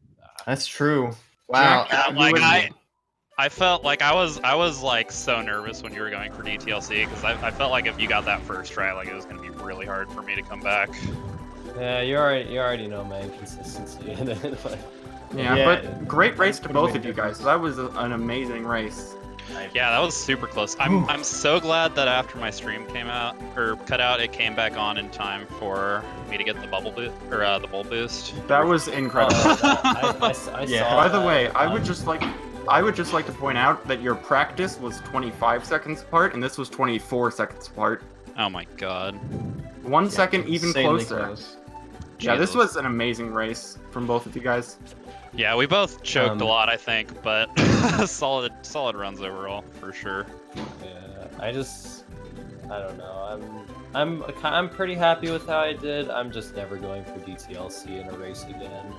That's true. Wow. Jack, Like you would- I felt like I was like so nervous when you were going for DTLC because I felt like if you got that first try, like it was gonna be really hard for me to come back. Yeah, you already know my inconsistency in it. But Yeah, Yeah. but great race to Would've both made of you a guys. That was an amazing race. Yeah, that was super close. I'm so glad that after my stream came out or cut out, it came back on in time for me to get the bubble boost or the bull boost. That was incredible. I Yeah. saw By the that. way, I would just like to point out that your practice was 25 seconds apart, and this was 24 seconds apart. Oh my god. 1 second even Insanely closer. close. Yeah, this Jesus. was an amazing race from both of you guys. Yeah, we both choked a Um, lot, I think, but solid runs overall for sure. Yeah, I don't know. I'm pretty happy with how I did. I'm just never going for DTLC in a race again.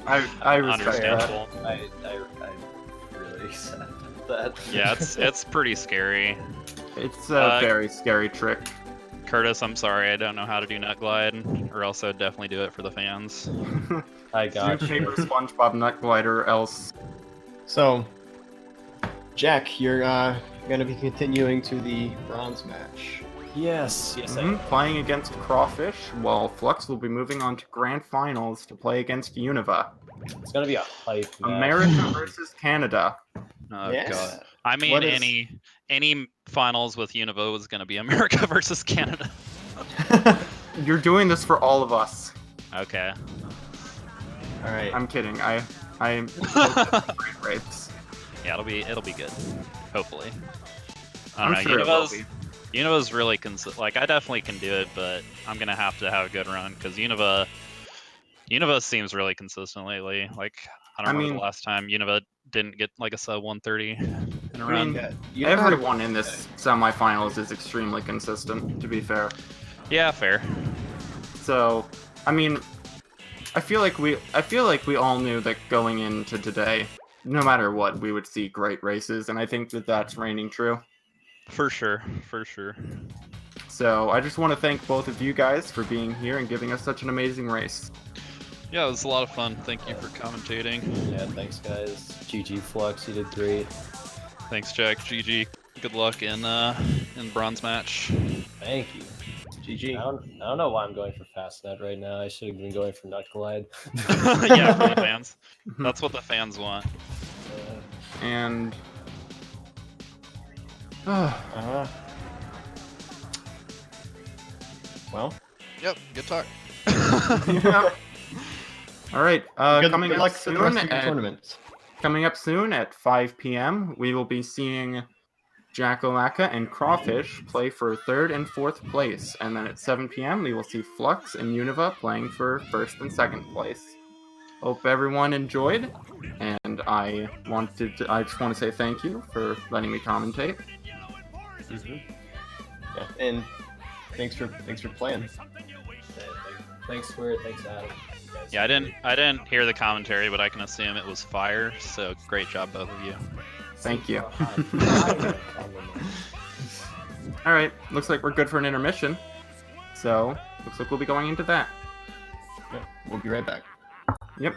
I respect that. Understandable. I'm really sad about that. Yeah, it's pretty scary. It's a very scary trick. Curtis, I'm sorry, I don't know how to do nut glide, or else I'd definitely do it for the fans. I got Do you. paper Spongebob nut glider, else. So, Jack, you're going to be continuing to the bronze match. Yes, I Playing against Crawfish, while Flux will be moving on to Grand Finals to play against Univa. It's gonna be a hype match. America versus Canada. Oh Yes. god. I mean, What is- any finals with Univo is going to be America versus Canada. You're doing this for all of us. Okay. All right. I'm kidding. I'm great race. Yeah, it'll be good. Hopefully. I I'm don't know. sure it will be. Univa's really like I definitely can do it, but I'm gonna have to have a good run because Univa seems really consistent lately. Like I don't remember the last time Univa didn't get like a sub 130 in a I run. mean, You everyone in this semifinals is extremely consistent, to be fair. Yeah, fair. So, I mean, I feel like we all knew that going into today, no matter what, we would see great races, and I think that that's reigning true. For sure, for sure. So, I just want to thank both of you guys for being here and giving us such an amazing race. Yeah, it was a lot of fun. Thank you for commentating. Yeah, thanks guys. GG Flux, you did great. Thanks, Jack. GG. Good luck in bronze match. Thank you. GG. I don't know why I'm going for Fastnet right now. I should have been going for Nut Glide. Yeah, for the fans. That's what the fans want. And Well, Yep, good talk. yeah. All right, good coming luck up for the rest soon of your tournament. Coming up soon at 5 p.m., we will be seeing Jackalacka and Crawfish play for 3rd and 4th place. And then at 7 p.m., we will see Flux and Univa playing for 1st and 2nd place. Hope everyone enjoyed, and I just want to say thank you for letting me commentate. Yeah, and thanks for playing. Thanks, Square. Thanks, Adam. You guys Yeah, did I didn't hear the commentary, but I can assume it was fire. So great job, both of you. Thank you. great. All right, looks like we're good for an intermission. So, looks like we'll be going into that. Yeah, we'll be right back. Yep.